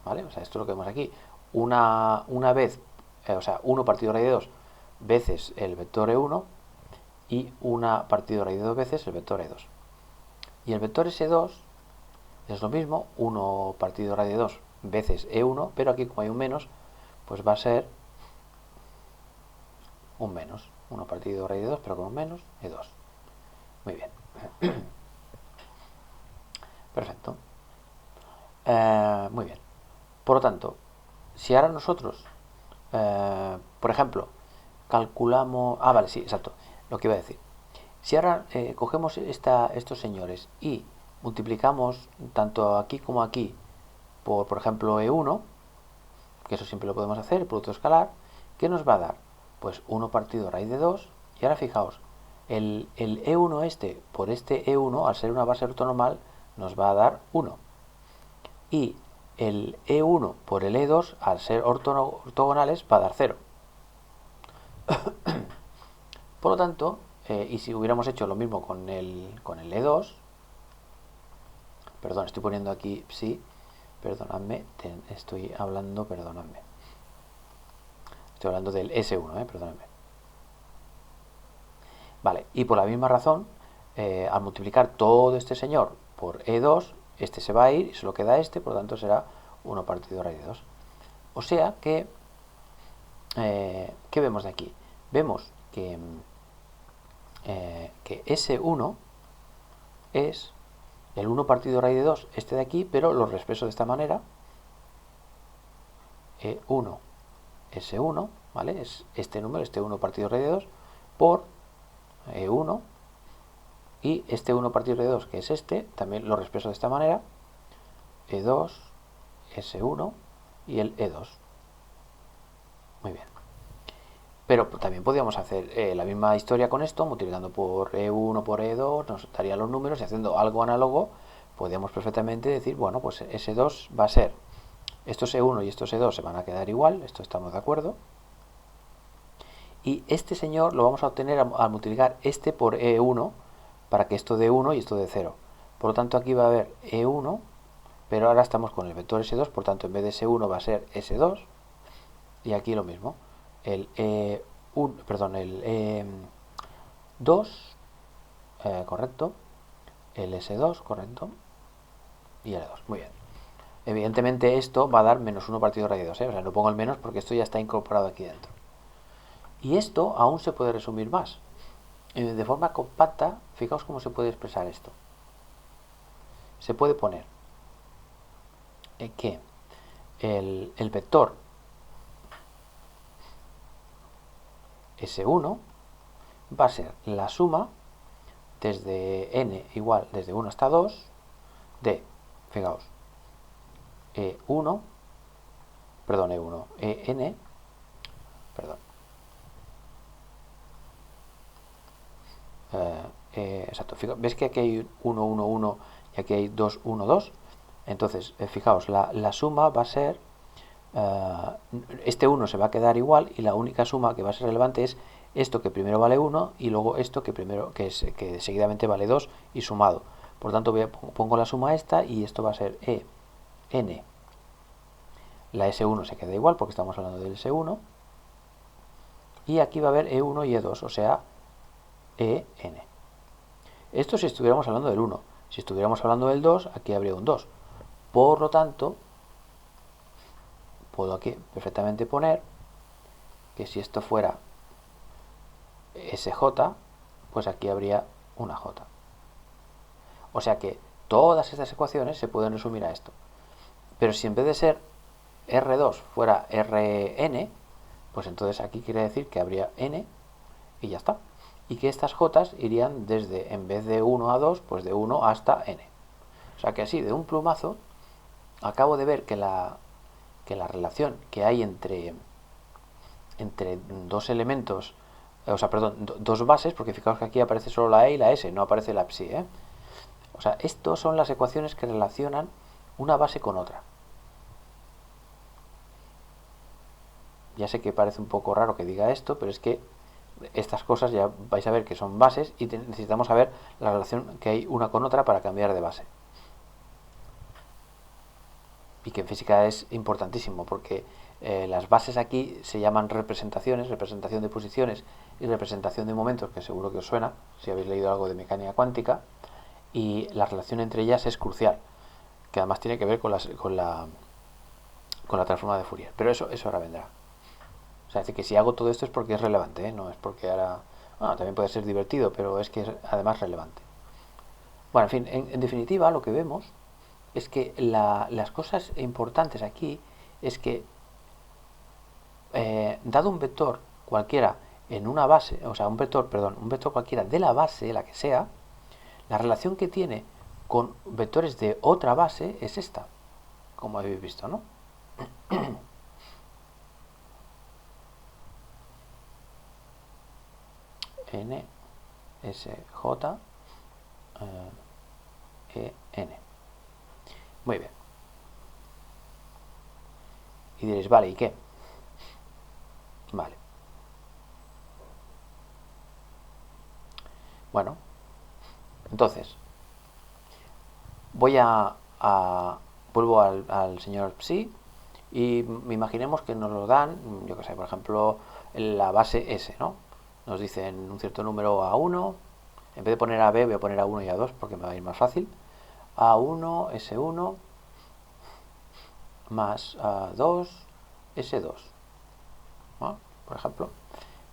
¿Vale? O sea, esto es lo que vemos aquí. Una vez, o sea, 1 partido raíz de 2 veces el vector E1 y 1 partido raíz de 2 veces el vector E2. Y el vector S2 es lo mismo, 1 partido raíz de 2 veces E1, pero aquí como hay un menos, pues va a ser un menos. 1 partido raíz de 2, pero con un menos, E2. Muy bien. Perfecto. Muy bien. Por lo tanto, si ahora nosotros, por ejemplo, calculamos... Ah, vale, sí, exacto. Lo que iba a decir. Si ahora cogemos estos señores y multiplicamos tanto aquí como aquí por ejemplo, E1, que eso siempre lo podemos hacer, el producto escalar, ¿qué nos va a dar? Pues 1 partido raíz de 2. Y ahora fijaos, el E1 este por este E1, al ser una base ortonormal, nos va a dar 1. Y el E1 por el E2, al ser ortogonales, va a dar 0. Por lo tanto, y si hubiéramos hecho lo mismo con el E2, perdón, estoy poniendo aquí psi, perdonadme, estoy hablando, perdonadme. Estoy hablando del S1, perdonadme. Vale, y por la misma razón, al multiplicar todo este señor por E2, este se va a ir y solo queda este, por lo tanto será 1 partido raíz de 2. O sea que, ¿qué vemos de aquí? Vemos que S1 es el 1 partido raíz de 2, este de aquí, pero lo expreso de esta manera. E1, S1, ¿vale? Es este número, este 1 partido raíz de 2, por E1, y este 1 partido raíz de 2, que es este, también lo expreso de esta manera. E2, S1 y el E2. Muy bien. Pero también podríamos hacer la misma historia con esto, multiplicando por E1 por E2, nos darían los números y haciendo algo análogo, podríamos perfectamente decir, bueno, pues S2 va a ser, estos E1 y estos E2 se van a quedar igual, esto estamos de acuerdo. Y este señor lo vamos a obtener al multiplicar este por E1, para que esto dé 1 y esto dé 0. Por lo tanto, aquí va a haber E1, pero ahora estamos con el vector S2, por tanto, en vez de S1 va a ser S2. Y aquí lo mismo. El E2, correcto. El S2, correcto. Y el E2, muy bien. Evidentemente esto va a dar menos 1 partido raíz de 2, ¿eh? O sea, no pongo el menos porque esto ya está incorporado aquí dentro. Y esto aún se puede resumir más. De forma compacta, fijaos cómo se puede expresar esto. Se puede poner que el vector S1 va a ser la suma desde n igual desde 1 hasta 2 de, fijaos, E1, perdón, E1, EN, perdón, exacto, ¿ves que aquí hay 1, 1, 1 y aquí hay 2, 1, 2? Entonces, fijaos, la suma va a ser, este 1 se va a quedar igual y la única suma que va a ser relevante es esto que primero vale 1 y luego esto que seguidamente vale 2 y sumado. Por tanto, pongo la suma esta y esto va a ser EN. La S1 se queda igual porque estamos hablando del S1. Y aquí va a haber E1 y E2, o sea, EN. Esto si estuviéramos hablando del 1. Si estuviéramos hablando del 2, aquí habría un 2. Por lo tanto, puedo aquí perfectamente poner que si esto fuera SJ, pues aquí habría una J. O sea que todas estas ecuaciones se pueden resumir a esto. Pero si en vez de ser R2 fuera Rn, pues entonces aquí quiere decir que habría N y ya está. Y que estas J irían desde, en vez de 1 a 2, pues de 1 hasta N. O sea que así, de un plumazo, acabo de ver que la relación que hay entre dos elementos, o sea, perdón, dos bases, porque fijaos que aquí aparece solo la E y la S, no aparece la psi, ¿eh? O sea, estas son las ecuaciones que relacionan una base con otra. Ya sé que parece un poco raro que diga esto, pero es que estas cosas ya vais a ver que son bases y necesitamos saber la relación que hay una con otra para cambiar de base. Y que en física es importantísimo porque las bases aquí se llaman representaciones, representación de posiciones y representación de momentos, que seguro que os suena si habéis leído algo de mecánica cuántica, y la relación entre ellas es crucial, que además tiene que ver con la transforma de Fourier. Pero eso ahora vendrá. O sea, es decir, que si hago todo esto es porque es relevante, ¿eh? No es porque ahora... Bueno, también puede ser divertido, pero es que es además relevante. Bueno, en fin, en definitiva lo que vemos es que las cosas importantes aquí es que dado un vector cualquiera en una base, o sea, un vector cualquiera de la base, la que sea, la relación que tiene con vectores de otra base es esta, como habéis visto, ¿no? N, S, J, E, N. Muy bien. Y diréis, vale, ¿y qué? Vale. Bueno, entonces, vuelvo al señor Psi y imaginemos que nos lo dan, yo que sé, por ejemplo, la base S, ¿no? Nos dicen un cierto número A1, en vez de poner AB voy a poner A1 y A2 porque me va a ir más fácil. A1, S1 más A2, S2, ¿no? Por ejemplo.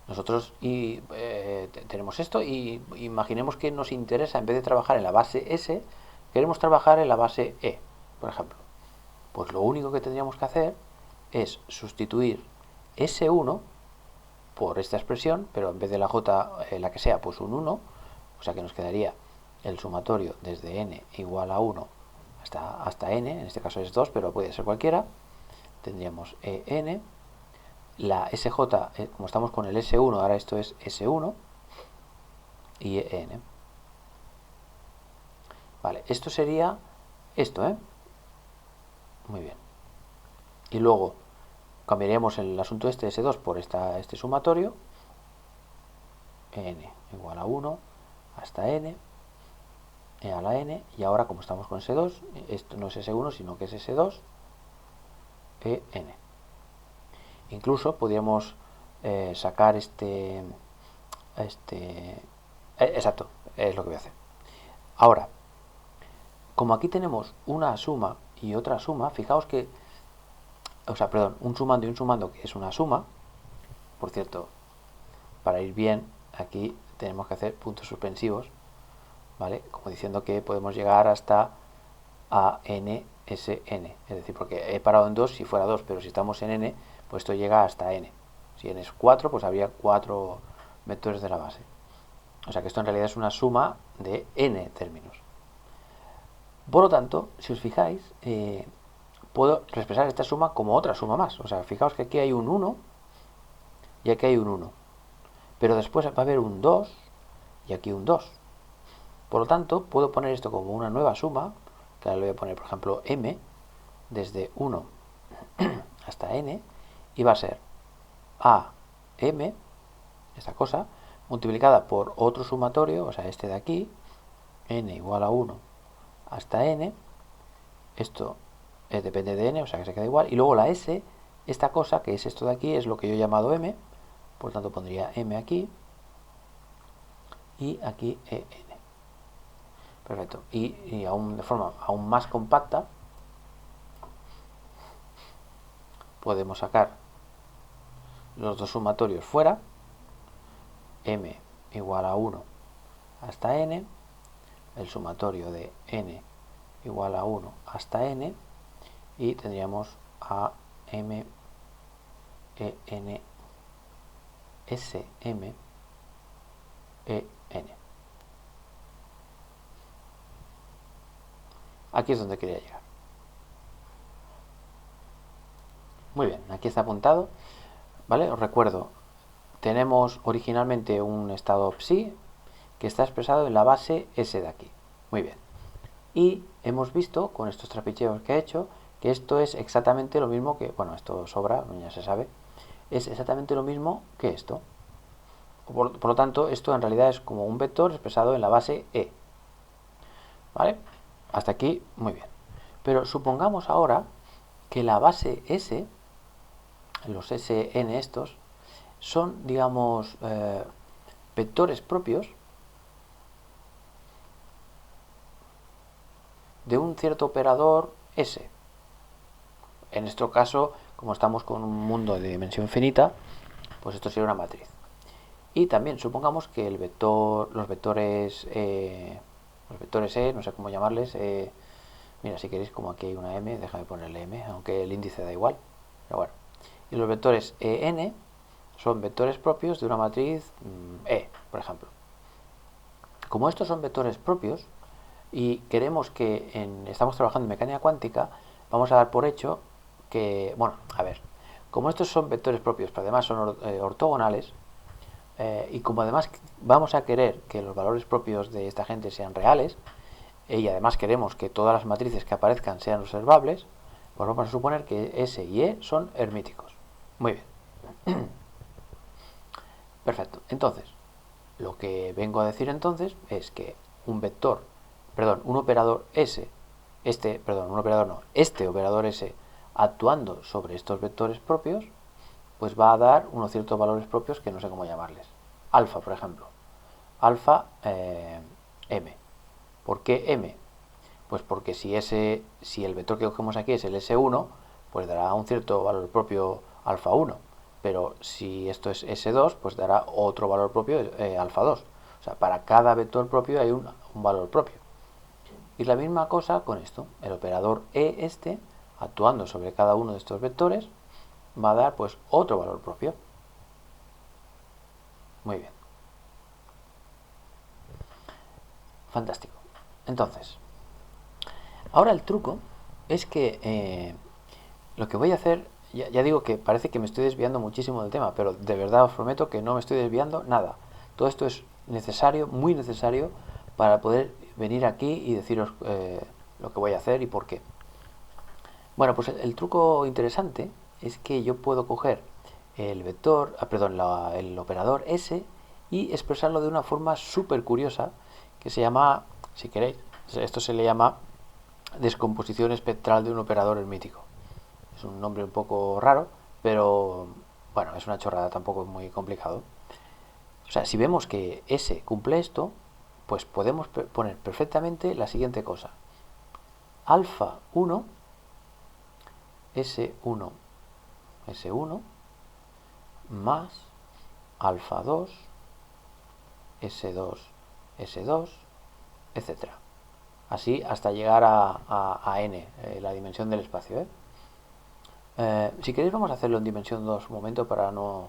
Nosotros tenemos esto y imaginemos que nos interesa, en vez de trabajar en la base S, queremos trabajar en la base E, por ejemplo. Pues lo único que tendríamos que hacer es sustituir S1 por esta expresión, pero en vez de la J, la que sea, pues un 1, o sea que nos quedaría el sumatorio desde n igual a 1 hasta n, en este caso es 2, pero puede ser cualquiera. Tendríamos en, la sj, como estamos con el s1, ahora esto es s1, y en. Vale, esto sería esto, ¿eh? Muy bien. Y luego cambiaríamos el asunto este S2 por este sumatorio, n igual a 1 hasta n, a la n, y ahora como estamos con S2, esto no es S1 sino que es S2, en. Incluso podríamos sacar exacto, es lo que voy a hacer. Ahora, como aquí tenemos una suma y otra suma, fijaos que, o sea, perdón, un sumando y un sumando que es una suma. Por cierto, para ir bien, aquí tenemos que hacer puntos suspensivos, ¿vale? Como diciendo que podemos llegar hasta a n s n, es decir, porque he parado en 2 si fuera 2, pero si estamos en n, pues esto llega hasta n. Si n es 4, pues habría 4 vectores de la base. O sea que esto en realidad es una suma de n términos. Por lo tanto, si os fijáis, puedo expresar esta suma como otra suma más. O sea, fijaos que aquí hay un 1 y aquí hay un 1. Pero después va a haber un 2 y aquí un 2. Por lo tanto, puedo poner esto como una nueva suma, que ahora le voy a poner, por ejemplo, m, desde 1 hasta n, y va a ser a m, esta cosa, multiplicada por otro sumatorio, o sea, este de aquí, n igual a 1 hasta n, esto depende de n, o sea que se queda igual, y luego la s, esta cosa, que es esto de aquí, es lo que yo he llamado m, por lo tanto pondría m aquí, y aquí en. Perfecto. Y aún de forma aún más compacta, podemos sacar los dos sumatorios fuera, m igual a 1 hasta n, el sumatorio de n igual a 1 hasta n, y tendríamos a m e n s m e n. Aquí es donde quería llegar. Muy bien, aquí está apuntado, ¿vale? Os recuerdo, tenemos originalmente un estado psi que está expresado en la base S de aquí. Muy bien. Y hemos visto, con estos trapicheos que he hecho, que esto es exactamente lo mismo que, bueno, esto sobra, ya se sabe, es exactamente lo mismo que esto. Por lo tanto, esto en realidad es como un vector expresado en la base E. ¿Vale? Hasta aquí, muy bien. Pero supongamos ahora que la base S, los Sn estos, son, digamos, vectores propios de un cierto operador S. En nuestro caso, como estamos con un mundo de dimensión finita, pues esto sería una matriz. Y también supongamos que el vector, los vectores E, no sé cómo llamarles, mira, si queréis, como aquí hay una M, déjame ponerle M, aunque el índice da igual, pero bueno. Y los vectores En son vectores propios de una matriz E, por ejemplo. Como estos son vectores propios y queremos que estamos trabajando en mecánica cuántica, vamos a dar por hecho que, bueno, a ver, como estos son vectores propios, pero además son ortogonales, y como además vamos a querer que los valores propios de esta gente sean reales, y además queremos que todas las matrices que aparezcan sean observables, pues vamos a suponer que S y E son hermíticos. Muy bien. Perfecto. Entonces, lo que vengo a decir entonces es que un operador S, este operador S actuando sobre estos vectores propios, pues va a dar unos ciertos valores propios que no sé cómo llamarles. Alfa, por ejemplo. Alfa M. ¿Por qué M? Pues porque si el vector que cogemos aquí es el S1, pues dará un cierto valor propio alfa 1. Pero si esto es S2, pues dará otro valor propio alfa 2. O sea, para cada vector propio hay un valor propio. Y la misma cosa con esto. El operador E actuando sobre cada uno de estos vectores, va a dar pues otro valor propio. Muy bien. Fantástico. Entonces, ahora el truco es que lo que voy a hacer, ya digo que parece que me estoy desviando muchísimo del tema, pero de verdad os prometo que no me estoy desviando nada. Todo esto es necesario, muy necesario, para poder venir aquí y deciros lo que voy a hacer y por qué. Bueno, pues el truco interesante es que yo puedo coger el vector, el operador S y expresarlo de una forma súper curiosa que se llama, si queréis, esto se le llama descomposición espectral de un operador hermítico. Es un nombre un poco raro, pero bueno, es una chorrada, tampoco es muy complicado. O sea, si vemos que S cumple esto, pues podemos poner perfectamente la siguiente cosa. Alfa 1, S1, S1, más alfa 2, S2, S2, etcétera. Así hasta llegar a n, la dimensión del espacio. Si queréis vamos a hacerlo en dimensión 2 un momento para no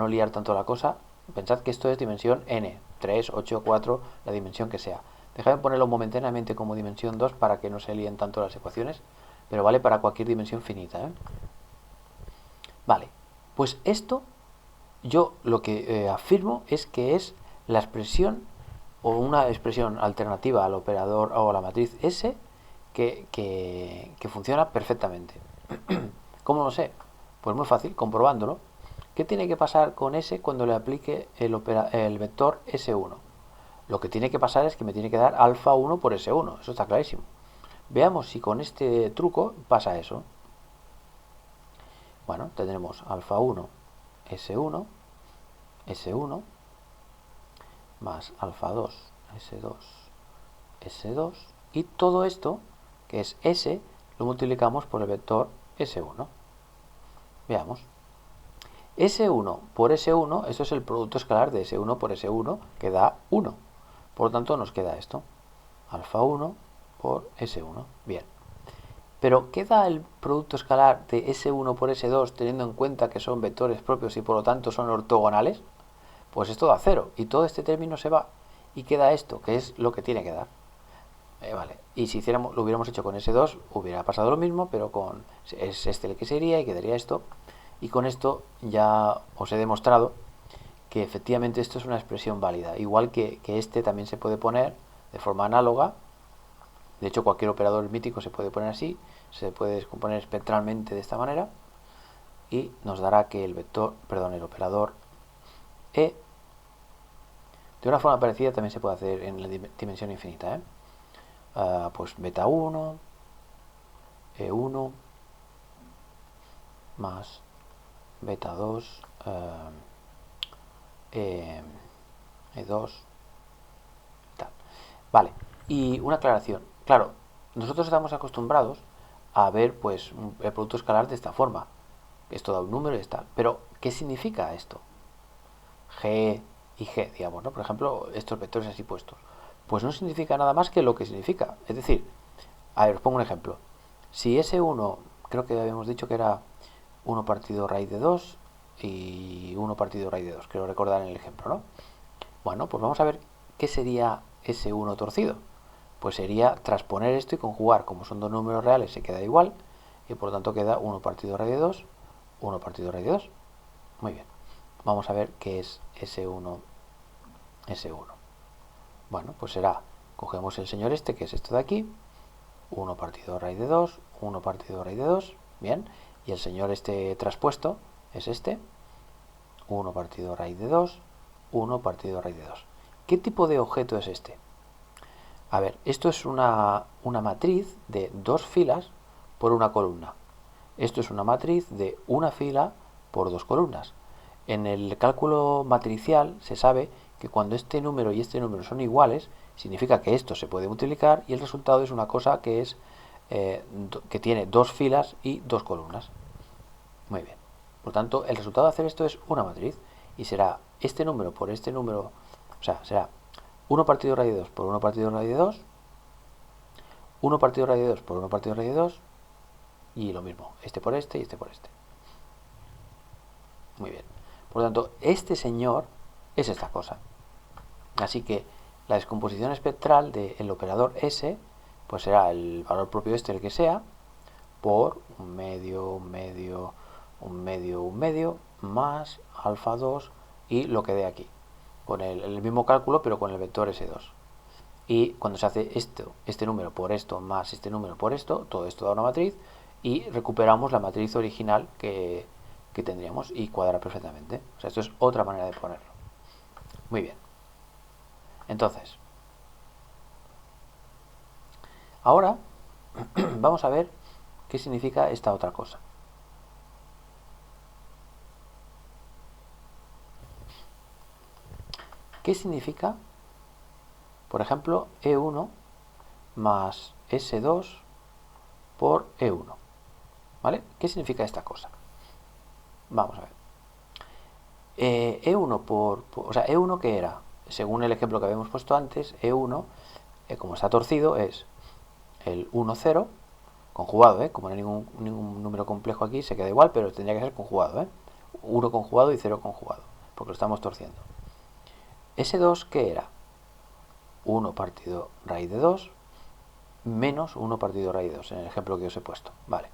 liar tanto la cosa. Pensad que esto es dimensión n, 3, 8, 4, la dimensión que sea. Dejadme ponerlo momentáneamente como dimensión 2 para que no se líen tanto las ecuaciones, pero vale para cualquier dimensión finita. Vale, pues esto yo lo que afirmo es que es la expresión o una expresión alternativa al operador o a la matriz S que funciona perfectamente. ¿Cómo lo sé? Pues muy fácil, comprobándolo. ¿Qué tiene que pasar con S cuando le aplique el vector S1? Lo que tiene que pasar es que me tiene que dar alfa 1 por S1, eso está clarísimo. Veamos si con este truco pasa eso. Bueno, tendremos alfa 1, S1, S1, más alfa 2, S2, S2, y todo esto, que es S, lo multiplicamos por el vector S1. Veamos. S1 por S1, esto es el producto escalar de S1 por S1, que da 1. Por lo tanto, nos queda esto. Alfa 1 por S1. Bien. Pero, ¿qué da el producto escalar de S1 por S2 teniendo en cuenta que son vectores propios y por lo tanto son ortogonales? Pues esto da 0 y todo este término se va y queda esto, que es lo que tiene que dar. Vale. Y si lo hubiéramos hecho con S2 hubiera pasado lo mismo, pero es este el que sería y quedaría esto. Y con esto ya os he demostrado que efectivamente esto es una expresión válida. Igual que este también se puede poner de forma análoga. De hecho, cualquier operador hermítico se puede poner así. Se puede descomponer espectralmente de esta manera. Y nos dará que el operador E, de una forma parecida también se puede hacer en la dimensión infinita. Pues beta 1, E1, más beta 2, E2, tal. Vale, y una aclaración. Claro, nosotros estamos acostumbrados a ver pues el producto escalar de esta forma. Esto da un número y está. Pero, ¿qué significa esto? G y G, digamos, ¿no? Por ejemplo, estos vectores así puestos. Pues no significa nada más que lo que significa. Es decir, a ver, os pongo un ejemplo. Si S1, creo que habíamos dicho que era 1 partido raíz de 2 y 1 partido raíz de 2, creo recordar en el ejemplo, ¿no? Bueno, pues vamos a ver qué sería S1 torcido. Pues sería transponer esto y conjugar. Como son dos números reales, se queda igual. Y por lo tanto queda 1 partido raíz de 2, 1 partido raíz de 2. Muy bien. Vamos a ver qué es S1, S1. Bueno, pues será, cogemos el señor este, que es esto de aquí, 1 partido raíz de 2, 1 partido raíz de 2, bien, y el señor este traspuesto es este, 1 partido raíz de 2, 1 partido raíz de 2. ¿Qué tipo de objeto es este? A ver, esto es una matriz de 2 filas por una columna. Esto es una matriz de una fila por 2 columnas. En el cálculo matricial se sabe que cuando este número y este número son iguales, significa que esto se puede multiplicar y el resultado es una cosa que es que tiene 2 filas y 2 columnas. Muy bien. Por tanto, el resultado de hacer esto es una matriz y será este número por este número, o sea, será 1 partido raíz de 2 por 1 partido raíz de 2, 1 partido raíz de 2 por 1 partido raíz de 2 y lo mismo, este por este y este por este. Muy bien. Por lo tanto, este señor es esta cosa. Así que la descomposición espectral del operador S pues será el valor propio este, el que sea, por un medio, un medio, un medio, un medio, más alfa 2 y lo que dé aquí. Con el mismo cálculo, pero con el vector S2. Y cuando se hace esto, este número por esto, más este número por esto, todo esto da una matriz, y recuperamos la matriz original que tendríamos y cuadra perfectamente. O sea, esto es otra manera de ponerlo. Muy bien. Entonces, ahora vamos a ver qué significa esta otra cosa. ¿Qué significa, por ejemplo, E1 más S2 por E1? ¿Vale? ¿Qué significa esta cosa? Vamos a ver. E1 o sea, E1 ¿qué era? Según el ejemplo que habíamos puesto antes, E1, como está torcido, es el 1, 0, conjugado, como no hay ningún número complejo aquí, se queda igual, pero tendría que ser conjugado, 1 conjugado y 0 conjugado, porque lo estamos torciendo. S2, ¿qué era? 1 partido raíz de 2 menos 1 partido raíz de 2, en el ejemplo que os he puesto, vale.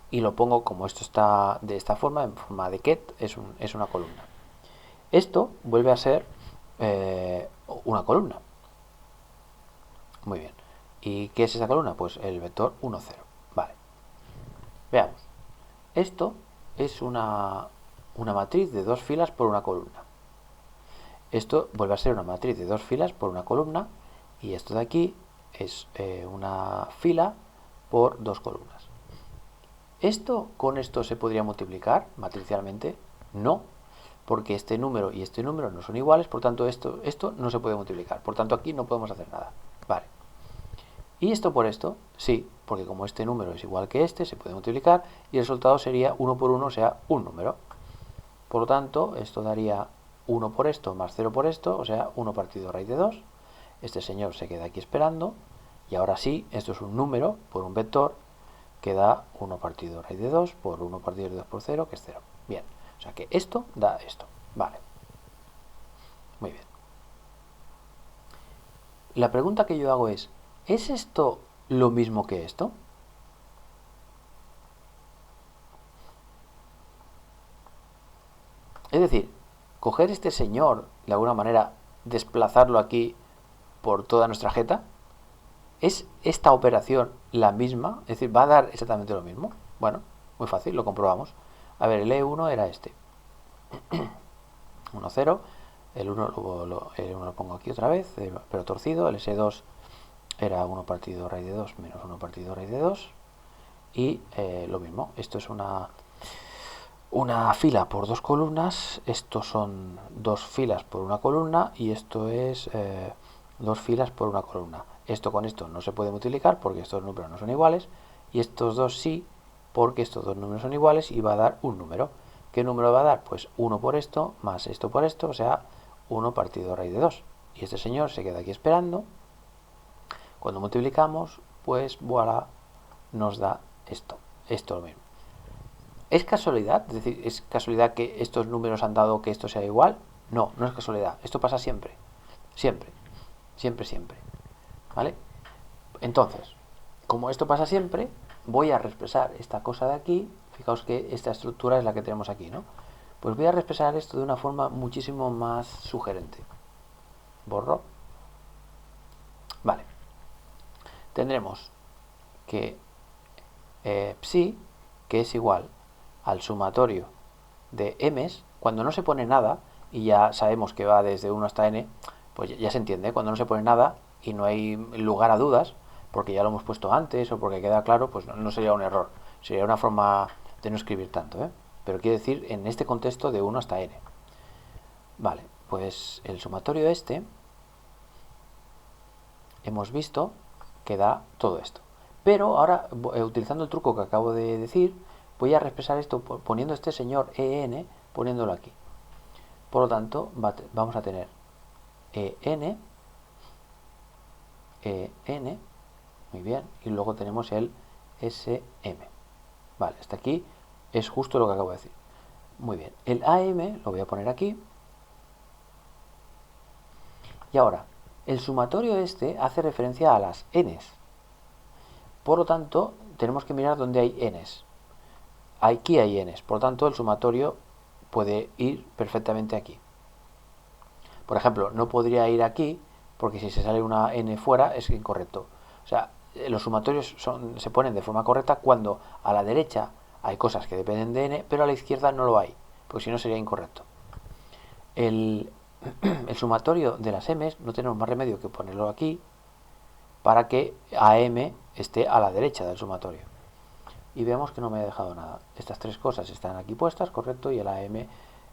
Y lo pongo como esto está de esta forma, en forma de ket, es una columna. Esto vuelve a ser una columna. Muy bien. ¿Y qué es esa columna? Pues el vector 1, 0. Vale. Veamos. Esto es una matriz de 2 filas por una columna. Esto vuelve a ser una matriz de 2 filas por una columna. Y esto de aquí es una fila por 2 columnas. ¿Esto con esto se podría multiplicar matricialmente? No, porque este número y este número no son iguales, por tanto esto no se puede multiplicar. Por tanto aquí no podemos hacer nada. Vale. ¿Y esto por esto? Sí, porque como este número es igual que este, se puede multiplicar y el resultado sería 1 por 1, o sea, un número. Por lo tanto, esto daría 1 por esto más 0 por esto, o sea, 1 partido raíz de 2. Este señor se queda aquí esperando y ahora sí, esto es un número por un vector que da 1 partido raíz de 2 por 1 partido de 2 por 0, que es 0. Bien, o sea que esto da esto. Vale. Muy bien. La pregunta que yo hago ¿es esto lo mismo que esto? Es decir, coger este señor, de alguna manera, desplazarlo aquí por toda nuestra jeta, ¿es esta operación la misma? Es decir, ¿va a dar exactamente lo mismo? Bueno, muy fácil, lo comprobamos. A ver, el E1 era este. 1, 0. El 1 el 1 lo pongo aquí otra vez, pero torcido. El S2 era 1 partido raíz de 2 menos 1 partido raíz de 2. Y lo mismo, esto es una fila por 2 columnas, estos son 2 filas por una columna y esto es 2 filas por una columna. Esto con esto no se puede multiplicar porque estos números no son iguales y estos dos sí, porque estos dos números son iguales y va a dar un número. ¿Qué número va a dar? Pues 1 por esto más esto por esto, o sea, 1 partido raíz de 2. Y este señor se queda aquí esperando. Cuando multiplicamos, pues voilà, nos da esto. Esto lo mismo. ¿Es casualidad? Es decir, ¿es casualidad que estos números han dado que esto sea igual? No, no es casualidad. Esto pasa siempre. Siempre. Siempre, siempre. ¿Vale? Entonces, como esto pasa siempre, voy a reexpresar esta cosa de aquí. Fijaos que esta estructura es la que tenemos aquí, ¿no? Pues voy a reexpresar esto de una forma muchísimo más sugerente. Borro. Vale. Tendremos que psi, que es igual al sumatorio de m's, cuando no se pone nada, y ya sabemos que va desde 1 hasta n, pues ya se entiende, cuando no se pone nada y no hay lugar a dudas, porque ya lo hemos puesto antes o porque queda claro, pues no sería un error, sería una forma de no escribir tanto, pero quiere decir en este contexto de 1 hasta n. Vale, pues el sumatorio este hemos visto que da todo esto. Pero ahora, utilizando el truco que acabo de decir, voy a reexpresar esto poniendo este señor en, poniéndolo aquí. Por lo tanto, vamos a tener en n, muy bien, y luego tenemos el sm. Vale, hasta aquí es justo lo que acabo de decir. Muy bien, el am lo voy a poner aquí. Y ahora, el sumatorio este hace referencia a las n's. Por lo tanto, tenemos que mirar dónde hay n's. Aquí hay n's, por lo tanto el sumatorio puede ir perfectamente aquí. Por ejemplo, no podría ir aquí porque si se sale una n fuera es incorrecto. O sea, los sumatorios se ponen de forma correcta cuando a la derecha hay cosas que dependen de n, pero a la izquierda no lo hay, porque si no sería incorrecto. El sumatorio de las m's no tenemos más remedio que ponerlo aquí para que am esté a la derecha del sumatorio. Y vemos que no me ha dejado nada. Estas tres cosas están aquí puestas, correcto, y el am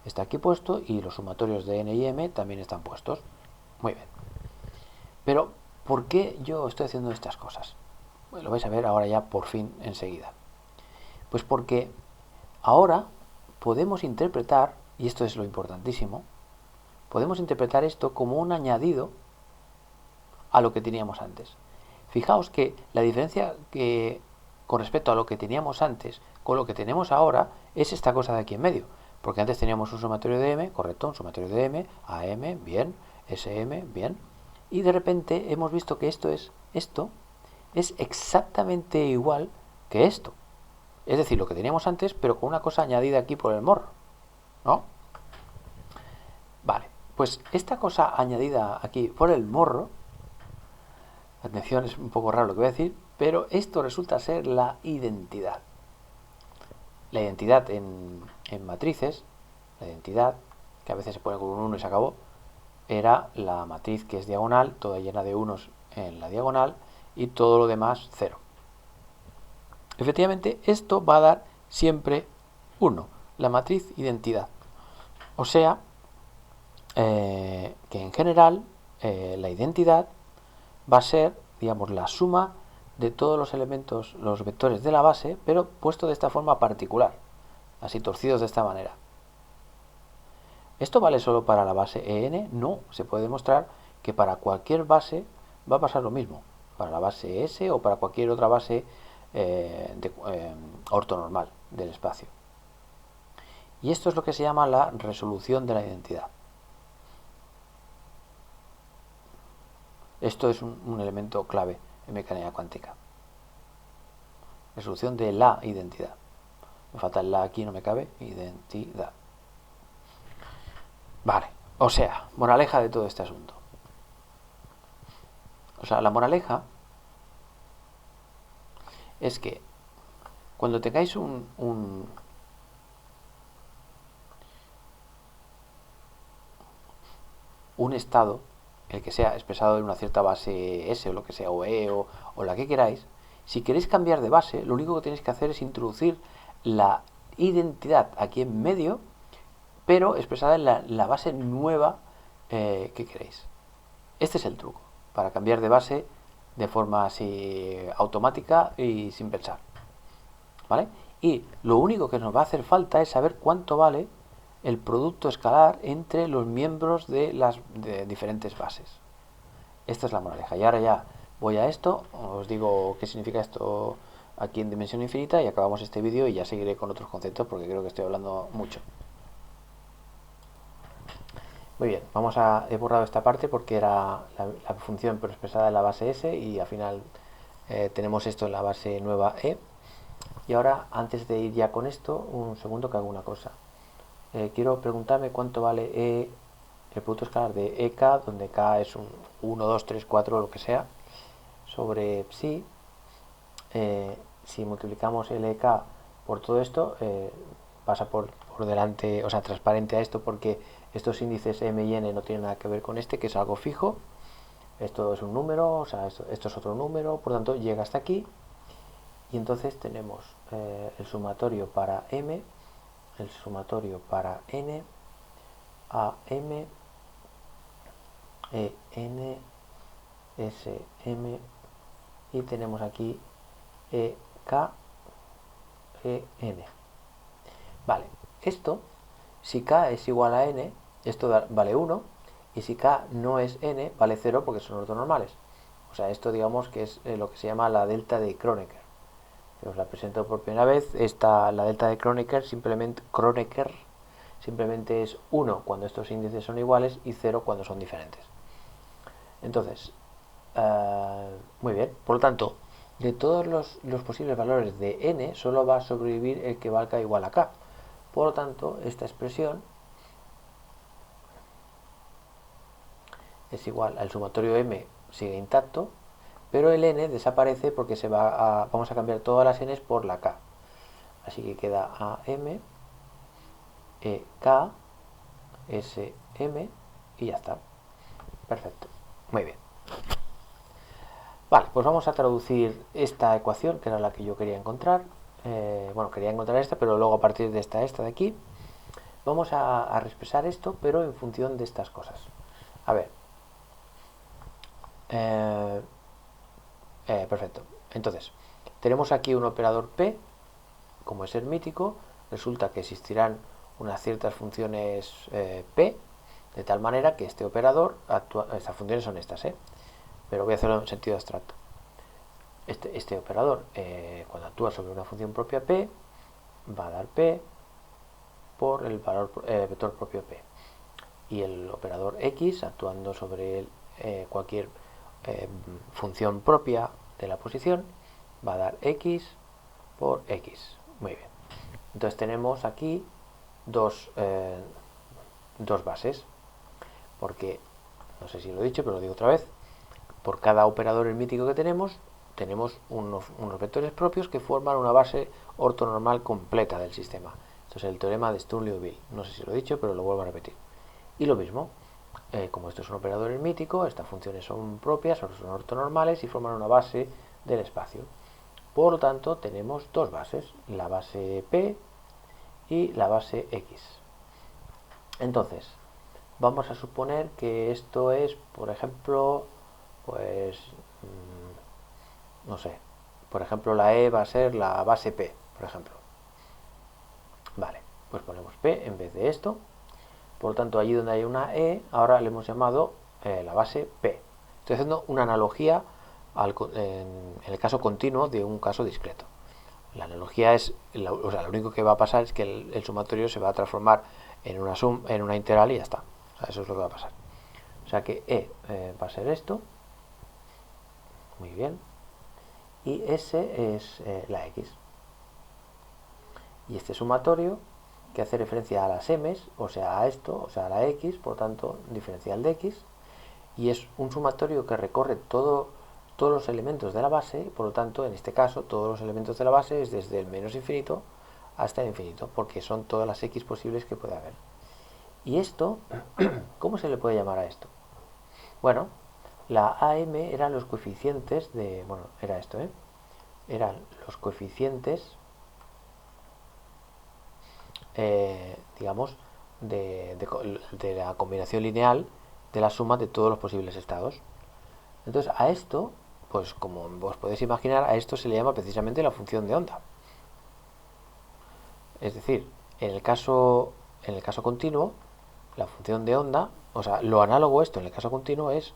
está aquí puesto y los sumatorios de n y m también están puestos. Muy bien. Pero, ¿por qué yo estoy haciendo estas cosas? Lo vais a ver ahora ya por fin enseguida. Pues porque ahora podemos interpretar, y esto es lo importantísimo, podemos interpretar esto como un añadido a lo que teníamos antes. Fijaos que la diferencia que con respecto a lo que teníamos antes con lo que tenemos ahora es esta cosa de aquí en medio. Porque antes teníamos un sumatorio de m, correcto, un sumatorio de m, am, bien, sm, bien. Y de repente hemos visto que esto es exactamente igual que esto. Es decir, lo que teníamos antes, pero con una cosa añadida aquí por el morro, ¿no? Vale, pues esta cosa añadida aquí por el morro, atención, es un poco raro lo que voy a decir, pero esto resulta ser la identidad. La identidad en matrices, la identidad, que a veces se pone con un 1 y se acabó, era la matriz que es diagonal, toda llena de unos en la diagonal, y todo lo demás 0. Efectivamente, esto va a dar siempre 1, la matriz identidad. O sea, que en general la identidad va a ser, digamos, la suma de todos los elementos, los vectores de la base, pero puesto de esta forma particular, así torcidos de esta manera. ¿Esto vale solo para la base en? No, se puede demostrar que para cualquier base va a pasar lo mismo, para la base s o para cualquier otra base ortonormal del espacio. Y esto es lo que se llama la resolución de la identidad. Esto es un elemento clave en mecánica cuántica. Resolución de la identidad. Me falta el la aquí, no me cabe. Identidad. Vale, o sea, moraleja de todo este asunto. O sea, la moraleja es que cuando tengáis un estado, el que sea expresado en una cierta base S o lo que sea, o E o la que queráis, si queréis cambiar de base, lo único que tenéis que hacer es introducir la identidad aquí en medio, pero expresada en la base nueva que queréis. Este es el truco, para cambiar de base de forma así automática y sin pensar. ¿Vale? Y lo único que nos va a hacer falta es saber cuánto vale el producto escalar entre los miembros de las diferentes bases. Esta es la moraleja. Y ahora ya voy a esto, os digo qué significa esto aquí en dimensión infinita y acabamos este vídeo y ya seguiré con otros conceptos porque creo que estoy hablando mucho. Muy bien, he borrado esta parte porque era la función pero expresada en la base S y al final tenemos esto en la base nueva E. Y ahora, antes de ir ya con esto, un segundo que hago una cosa. Quiero preguntarme cuánto vale el producto escalar de EK, donde K es un 1, 2, 3, 4, lo que sea, sobre psi. Si multiplicamos el EK por todo esto, pasa por delante, o sea, transparente a esto, porque estos índices M y N no tienen nada que ver con este, que es algo fijo. Esto es un número, o sea, esto es otro número, por tanto llega hasta aquí. Y entonces tenemos el sumatorio para M, el sumatorio para N, AM, EN, SM, y tenemos aquí EK, EN. Vale, esto, si K es igual a N, esto vale 1, y si K no es N, vale 0 porque son ortonormales. O sea, esto digamos que es lo que se llama la delta de Kronecker. Que os la presento por primera vez. La delta de Kronecker simplemente es 1 cuando estos índices son iguales y 0 cuando son diferentes. Entonces, muy bien. Por lo tanto, de todos los posibles valores de n, solo va a sobrevivir el que valga igual a k. Por lo tanto, esta expresión es igual al sumatorio m, sigue intacto, pero el n desaparece porque vamos a cambiar todas las n's por la k. Así que queda am, k, sm y ya está. Perfecto. Muy bien. Vale, pues vamos a traducir esta ecuación, que era la que yo quería encontrar. Bueno, quería encontrar esta, pero luego a partir de esta de aquí, vamos a expresar esto, pero en función de estas cosas. A ver. Perfecto. Entonces, tenemos aquí un operador P, como es hermítico, resulta que existirán unas ciertas funciones P, de tal manera que este operador estas funciones son estas, pero voy a hacerlo en sentido abstracto. Este operador, cuando actúa sobre una función propia P, va a dar P por el vector propio P. Y el operador X, actuando sobre cualquier función propia de la posición, va a dar X por X. Muy bien. Entonces tenemos aquí dos bases, porque, no sé si lo he dicho, pero lo digo otra vez, por cada operador hermítico que tenemos unos vectores propios que forman una base ortonormal completa del sistema. Esto es el teorema de Sturm-Liouville. No sé si lo he dicho, pero lo vuelvo a repetir. Y lo mismo, como esto es un operador hermítico, estas funciones son propias, son ortonormales y forman una base del espacio. Por lo tanto, tenemos dos bases, la base P y la base X. Entonces, vamos a suponer que esto es, por ejemplo, pues, no sé, por ejemplo, la E va a ser la base P, por ejemplo. Vale, pues ponemos P en vez de esto. Por lo tanto, allí donde hay una E, ahora le hemos llamado la base P. Estoy haciendo una analogía en el caso continuo de un caso discreto. La analogía es, o sea, lo único que va a pasar es que el sumatorio se va a transformar en una integral y ya está. O sea, eso es lo que va a pasar. O sea que E va a ser esto. Muy bien. Y S es la X. Y este sumatorio, que hace referencia a las m's, o sea, a esto, o sea, a la X, por lo tanto, diferencial de X, y es un sumatorio que recorre todos los elementos de la base, por lo tanto, en este caso, todos los elementos de la base es desde el menos infinito hasta el infinito, porque son todas las X posibles que puede haber. Y esto, ¿cómo se le puede llamar a esto? Bueno, la AM eran los coeficientes de, bueno, era esto, eran los coeficientes, digamos, de la combinación lineal de la suma de todos los posibles estados. Entonces, a esto, pues como os podéis imaginar, a esto se le llama precisamente la función de onda. Es decir, en el caso continuo, la función de onda, o sea, lo análogo a esto en el caso continuo es,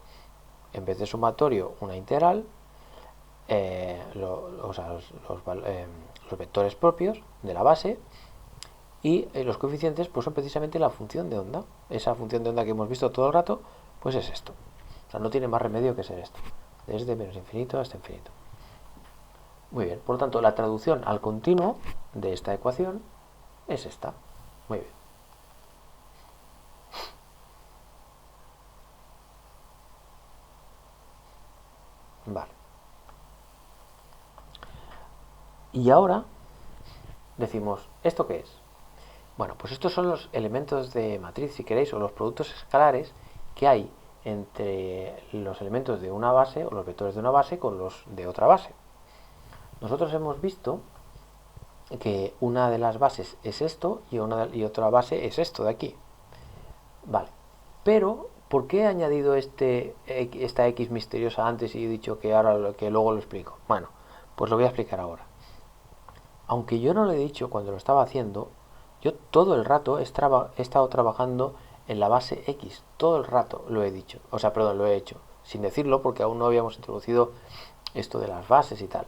en vez de sumatorio, una integral, los vectores propios de la base, y los coeficientes pues son precisamente la función de onda. Esa función de onda que hemos visto todo el rato, pues es esto. O sea, no tiene más remedio que ser esto, desde menos infinito hasta infinito. Muy bien, por lo tanto, la traducción al continuo de esta ecuación es esta. Muy bien. Vale. Y ahora decimos, ¿esto qué es? Bueno, pues estos son los elementos de matriz, si queréis, o los productos escalares que hay entre los elementos de una base, o los vectores de una base, con los de otra base. Nosotros hemos visto que una de las bases es esto y otra base es esto de aquí. Vale, pero ¿por qué he añadido esta X misteriosa antes y he dicho que luego lo explico? Bueno, pues lo voy a explicar ahora. Aunque yo no lo he dicho cuando lo estaba haciendo, yo todo el rato he estado trabajando en la base X. Todo el rato lo he dicho. O sea, perdón, lo he hecho. sin decirlo, porque aún no habíamos introducido esto de las bases y tal.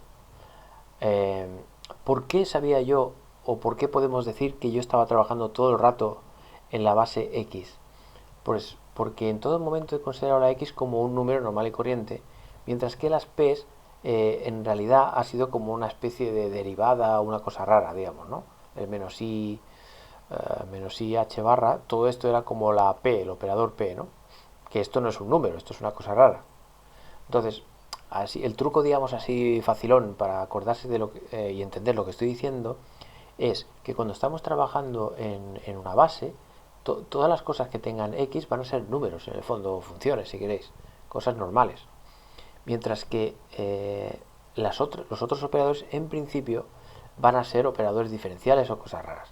¿Por qué sabía yo, o por qué podemos decir que yo estaba trabajando todo el rato en la base X? Pues porque en todo momento he considerado la X como un número normal y corriente, mientras que las P's en realidad ha sido como una especie de derivada, una cosa rara, digamos, ¿no? El menos i h barra, todo esto era como la P, el operador P, ¿no? Que esto no es un número, esto es una cosa rara. Entonces, así, el truco, digamos así, facilón para acordarse de lo que, y entender lo que estoy diciendo es que cuando estamos trabajando en una base, todas las cosas que tengan X van a ser números, en el fondo, funciones, si queréis, cosas normales. Mientras que los otros operadores, en principio, van a ser operadores diferenciales o cosas raras.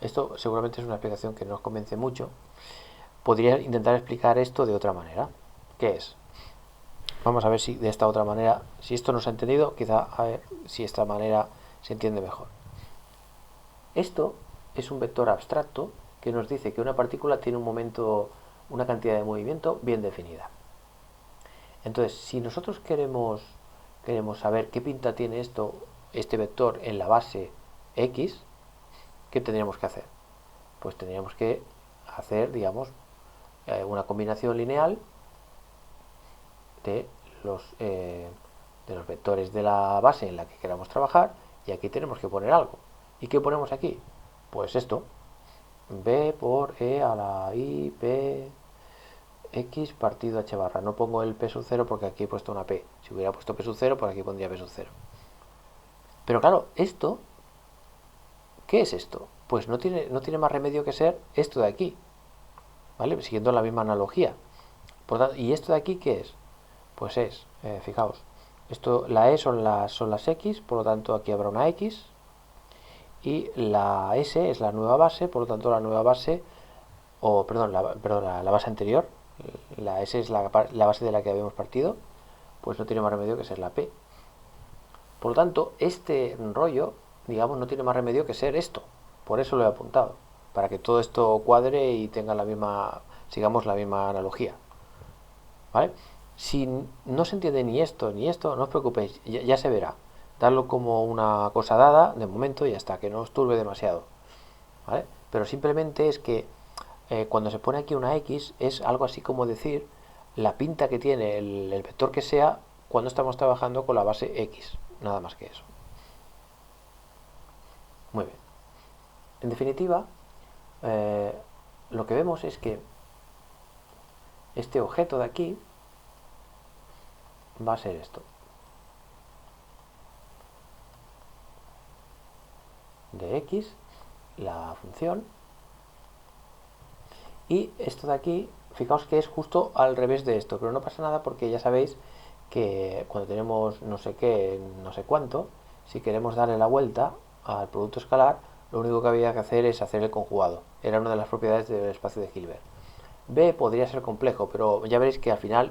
Esto seguramente es una explicación que no os convence mucho. Podría intentar explicar esto de otra manera. ¿Qué es? Vamos a ver si de esta otra manera, si esto no se ha entendido, quizá a ver si esta manera se entiende mejor. Esto es un vector abstracto que nos dice que una partícula tiene un momento, una cantidad de movimiento bien definida. Entonces, si nosotros queremos saber qué pinta tiene este vector en la base X, ¿qué tendríamos que hacer? Pues tendríamos que hacer, digamos, una combinación lineal de los vectores de la base en la que queramos trabajar, y aquí tenemos que poner algo. ¿Y qué ponemos aquí? Pues esto, b por e a la i p x partido h barra. No pongo el p sub 0 porque aquí he puesto una p. Si hubiera puesto p sub 0, pues aquí pondría p sub 0. Pero claro, esto, ¿qué es esto? Pues no tiene más remedio que ser esto de aquí, ¿vale? Siguiendo la misma analogía. Por tanto, ¿y esto de aquí qué es? Pues es, fijaos, esto, la E son las X, por lo tanto aquí habrá una X, y la S es la nueva base, por lo tanto la nueva base, o perdón, la base anterior, la S es la base de la que habíamos partido, pues no tiene más remedio que ser la P. Por lo tanto, este rollo, digamos, no tiene más remedio que ser esto. Por eso lo he apuntado, para que todo esto cuadre y tenga sigamos la misma analogía. ¿Vale? Si no se entiende ni esto, no os preocupéis, ya se verá. Darlo como una cosa dada, de momento, y hasta que no os turbe demasiado. ¿Vale? Pero simplemente es que cuando se pone aquí una X, es algo así como decir la pinta que tiene el vector que sea cuando estamos trabajando con la base X. Nada más que eso. Muy bien. En definitiva, lo que vemos es que este objeto de aquí va a ser esto. De X, la función, y esto de aquí, fijaos que es justo al revés de esto, pero no pasa nada porque ya sabéis que cuando tenemos no sé qué, no sé cuánto, si queremos darle la vuelta al producto escalar, lo único que había que hacer es hacer el conjugado. Era una de las propiedades del espacio de Hilbert. B podría ser complejo, pero ya veréis que al final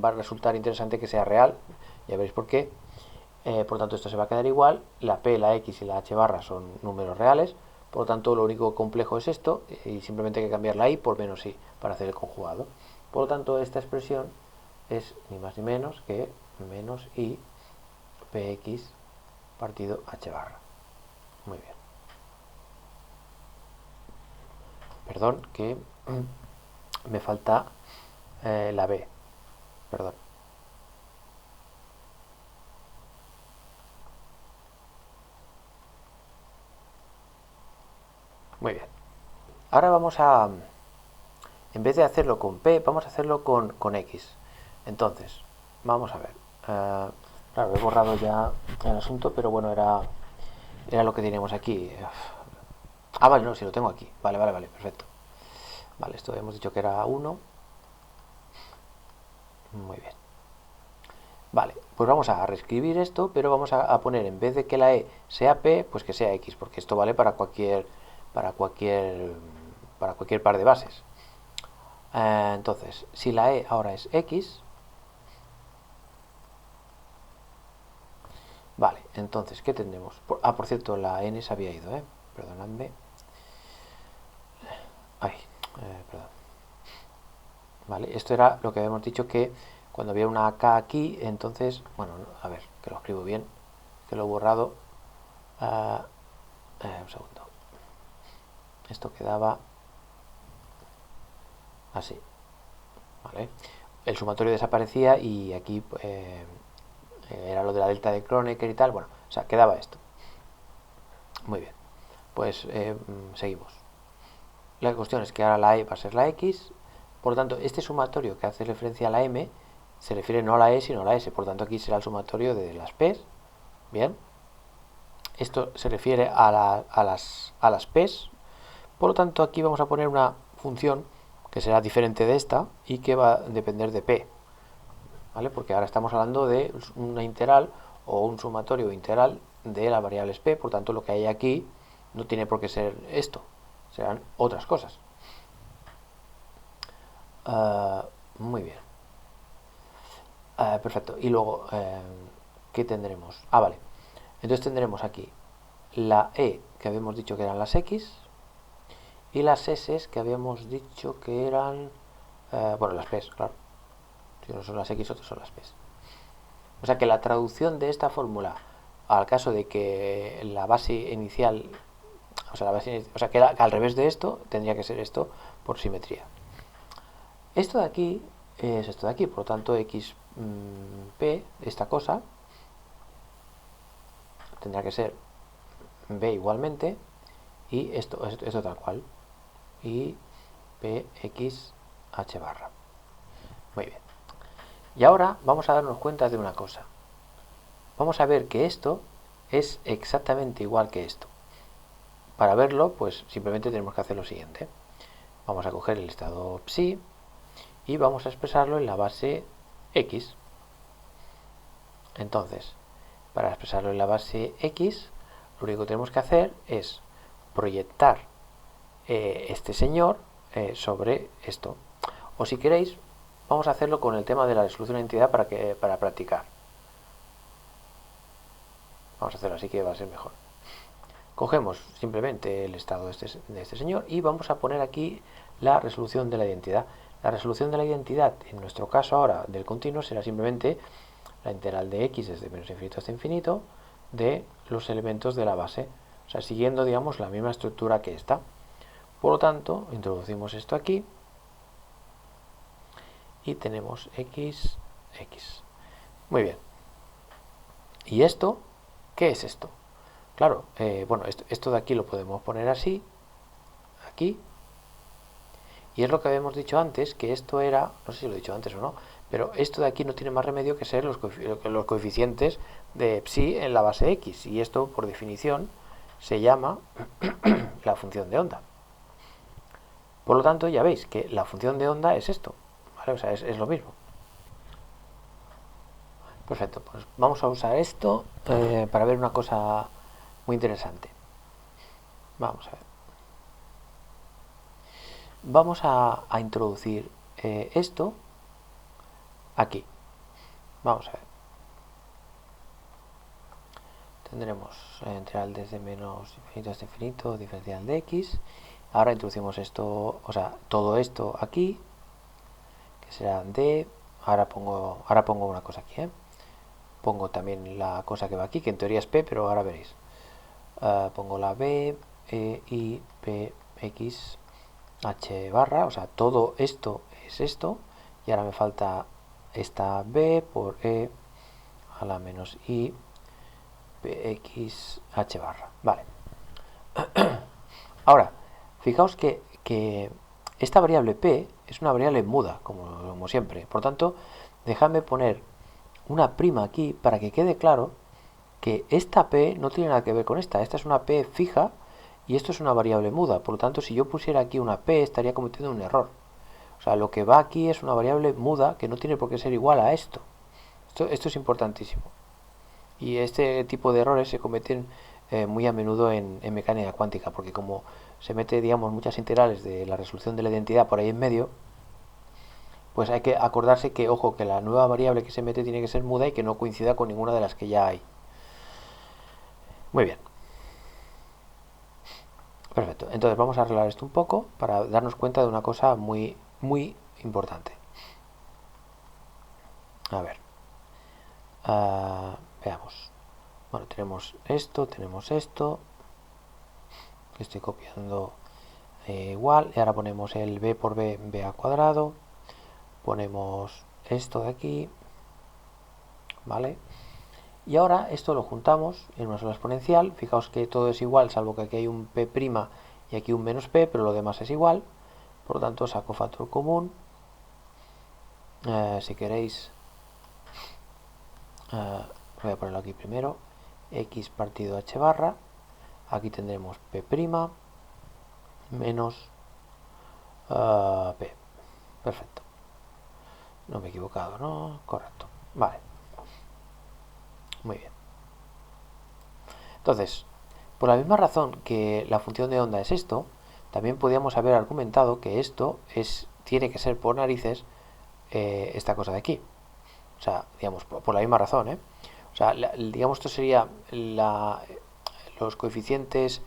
va a resultar interesante que sea real, ya veréis por qué. Por lo tanto, esto se va a quedar igual. La P, la X y la H barra son números reales. Por lo tanto, lo único complejo es esto, y simplemente hay que cambiar la I por menos I para hacer el conjugado. Por lo tanto, esta expresión es ni más ni menos que menos I px partido h barra. Muy bien. Perdón, que me falta la B. Perdón. Muy bien. Ahora vamos a, en vez de hacerlo con P, vamos a hacerlo con X. Entonces, vamos a ver. Claro, he borrado ya el asunto, pero bueno, era lo que teníamos aquí. Ah, vale, no, si lo tengo aquí. Vale, perfecto. Vale, esto hemos dicho que era 1. Muy bien. Vale, pues vamos a reescribir esto, pero vamos a poner, en vez de que la E sea P, pues que sea X, porque esto vale para cualquier par de bases. Entonces, si la E ahora es X, vale, entonces, ¿qué tendremos? Por cierto, la N se había ido, perdonadme. Ay, perdón. ¿vale? Esto era lo que habíamos dicho, que cuando había una K aquí, entonces, bueno, a ver, que lo escribo bien, que lo he borrado. Un segundo. Esto quedaba así, ¿vale? El sumatorio desaparecía y aquí era lo de la delta de Kronecker y tal, bueno, o sea, quedaba esto. Muy bien, pues seguimos. La cuestión es que ahora la E va a ser la X, por lo tanto, este sumatorio que hace referencia a la M se refiere no a la E sino a la S, por lo tanto aquí será el sumatorio de las P's, bien. Esto se refiere a las P's, por lo tanto aquí vamos a poner una función que será diferente de esta y que va a depender de P, ¿vale? Porque ahora estamos hablando de una integral o un sumatorio integral de las variables P, por tanto lo que hay aquí no tiene por qué ser esto, serán otras cosas. Muy bien. Perfecto. Y luego, ¿qué tendremos? Vale. Entonces tendremos aquí la E, que habíamos dicho que eran las X, y las S, que habíamos dicho que eran, bueno, las P's, claro. Si uno son las X, otros son las P's. O sea que la traducción de esta fórmula al caso de que la base inicial, o sea que al revés de esto, tendría que ser esto por simetría. Esto de aquí es esto de aquí, por lo tanto xp, esta cosa, tendrá que ser b igualmente, y esto tal cual, y px h barra. Muy bien. Y ahora vamos a darnos cuenta de una cosa. Vamos a ver que esto es exactamente igual que esto. Para verlo, pues simplemente tenemos que hacer lo siguiente. Vamos a coger el estado psi y vamos a expresarlo en la base x. Entonces, para expresarlo en la base x, lo único que tenemos que hacer es proyectar este señor sobre esto. O si queréis, vamos a hacerlo con el tema de la resolución de entidad para practicar. Vamos a hacerlo así, que va a ser mejor. Cogemos simplemente el estado de este señor y vamos a poner aquí la resolución de la identidad. La resolución de la identidad, en nuestro caso ahora del continuo, será simplemente la integral de x desde menos infinito hasta infinito de los elementos de la base. O sea, siguiendo, digamos, la misma estructura que esta. Por lo tanto, introducimos esto aquí y tenemos x. Muy bien. ¿Y esto? ¿Qué es esto? Claro, bueno, esto de aquí lo podemos poner así, aquí, y es lo que habíamos dicho antes, que esto era, no sé si lo he dicho antes o no, pero esto de aquí no tiene más remedio que ser los coeficientes de psi en la base x, y esto por definición se llama la función de onda. Por lo tanto, ya veis que la función de onda es esto, ¿vale? O sea, es lo mismo. Perfecto, pues vamos a usar esto para ver una cosa muy interesante. Vamos a ver. Vamos a introducir esto aquí. Vamos a ver. Tendremos integral desde menos infinito hasta infinito, diferencial de x. Ahora introducimos esto, o sea, todo esto aquí, que será d. Ahora pongo una cosa aquí, Pongo también la cosa que va aquí, que en teoría es p, pero ahora veréis. Pongo la b, y p, x, h barra, o sea, todo esto es esto, y ahora me falta esta b por e a la menos i px h barra. Vale. Ahora, fijaos que esta variable p es una variable muda, como siempre. Por tanto, dejadme poner una prima aquí para que quede claro que esta p no tiene nada que ver con esta. Esta es una p fija y esto es una variable muda. Por lo tanto, si yo pusiera aquí una p, estaría cometiendo un error. O sea, lo que va aquí es una variable muda que no tiene por qué ser igual a esto. Esto es importantísimo. Y este tipo de errores se cometen muy a menudo en mecánica cuántica, porque como se mete, digamos, muchas integrales de la resolución de la identidad por ahí en medio, pues hay que acordarse que, ojo, que la nueva variable que se mete tiene que ser muda y que no coincida con ninguna de las que ya hay. Muy bien. Perfecto. Entonces vamos a arreglar esto un poco para darnos cuenta de una cosa muy, muy importante. A ver, veamos. Bueno, tenemos esto, que estoy copiando igual, y ahora ponemos el b por b, b al cuadrado, ponemos esto de aquí, ¿vale? Y ahora esto lo juntamos en una sola exponencial. Fijaos que todo es igual, salvo que aquí hay un p' y aquí un menos p, pero lo demás es igual. Por lo tanto, saco factor común. Si queréis, voy a ponerlo aquí primero. X partido h barra. Aquí tendremos p' menos p. Perfecto. No me he equivocado, ¿no? Correcto. Vale. Muy bien. Entonces, por la misma razón que la función de onda es esto, también podríamos haber argumentado que esto tiene que ser por narices esta cosa de aquí. O sea, digamos, por la misma razón, ¿eh? O sea, digamos, esto sería los coeficientes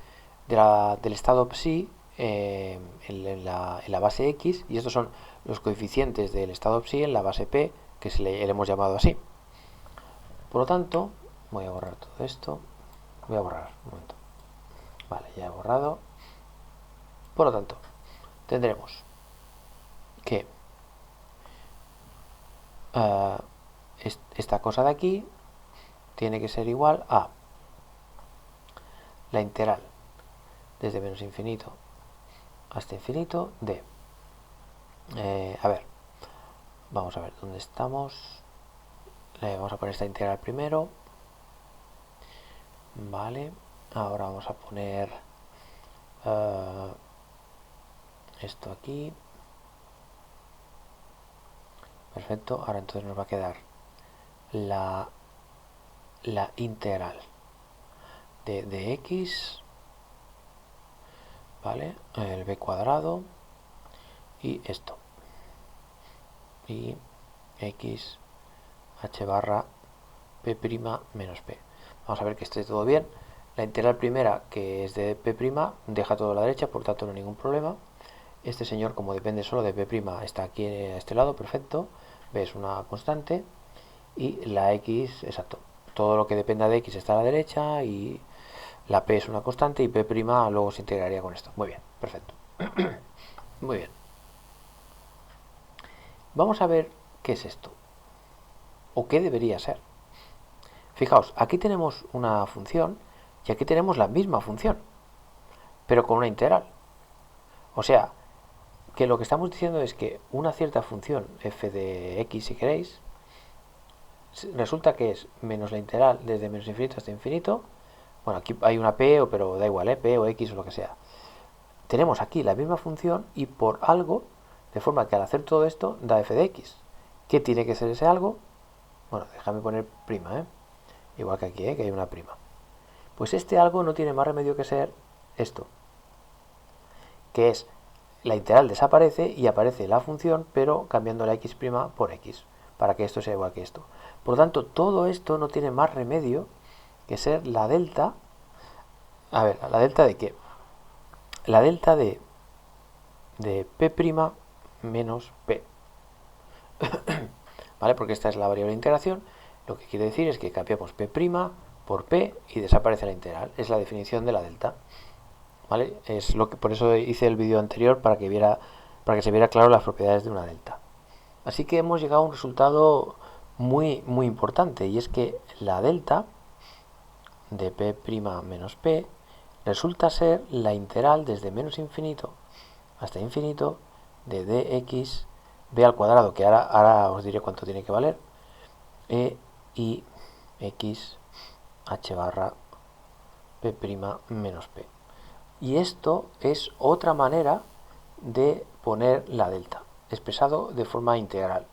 del estado psi en la base x, y estos son los coeficientes del estado psi en la base p, que le hemos llamado así. Por lo tanto, voy a borrar todo esto. Voy a borrar, un momento. Vale, ya he borrado. Por lo tanto, tendremos que esta cosa de aquí tiene que ser igual a la integral desde menos infinito hasta infinito de a ver, vamos a ver dónde estamos. Le vamos a poner esta integral primero, vale. Ahora vamos a poner esto aquí, perfecto. Ahora entonces nos va a quedar la integral de x, vale, el b cuadrado y esto, y x h barra p' menos p. Vamos a ver que esté todo bien. La integral primera, que es de p', deja todo a la derecha, por tanto no hay ningún problema. Este señor, como depende solo de p', está aquí a este lado, perfecto. B es una constante. Y la x, exacto. Todo lo que dependa de x está a la derecha, y la p es una constante, y p' luego se integraría con esto. Muy bien, perfecto. Muy bien. Vamos a ver qué es esto, o qué debería ser. Fijaos, aquí tenemos una función y aquí tenemos la misma función, pero con una integral. O sea, que lo que estamos diciendo es que una cierta función f de x, si queréis, resulta que es menos la integral desde menos infinito hasta infinito. Bueno, aquí hay una p, pero da igual, p o x o lo que sea. Tenemos aquí la misma función y por algo, de forma que al hacer todo esto da f de x. ¿Qué tiene que ser ese algo? Bueno, déjame poner prima, igual que aquí, que hay una prima. Pues este algo no tiene más remedio que ser esto, que es la integral desaparece y aparece la función, pero cambiando la x' por x, para que esto sea igual que esto. Por lo tanto, todo esto no tiene más remedio que ser la delta. A ver, ¿la delta de qué? La delta de p' menos p. ¿Vale? Porque esta es la variable de integración. Lo que quiere decir es que cambiamos p' por p y desaparece la integral. Es la definición de la delta. ¿Vale? Es lo que, por eso hice el vídeo anterior, para que se viera claro las propiedades de una delta. Así que hemos llegado a un resultado muy importante, y es que la delta de p' menos p resulta ser la integral desde menos infinito hasta infinito de dx b al cuadrado, que ahora os diré cuánto tiene que valer, y x h barra p' menos p. Y esto es otra manera de poner la delta, expresado de forma integral.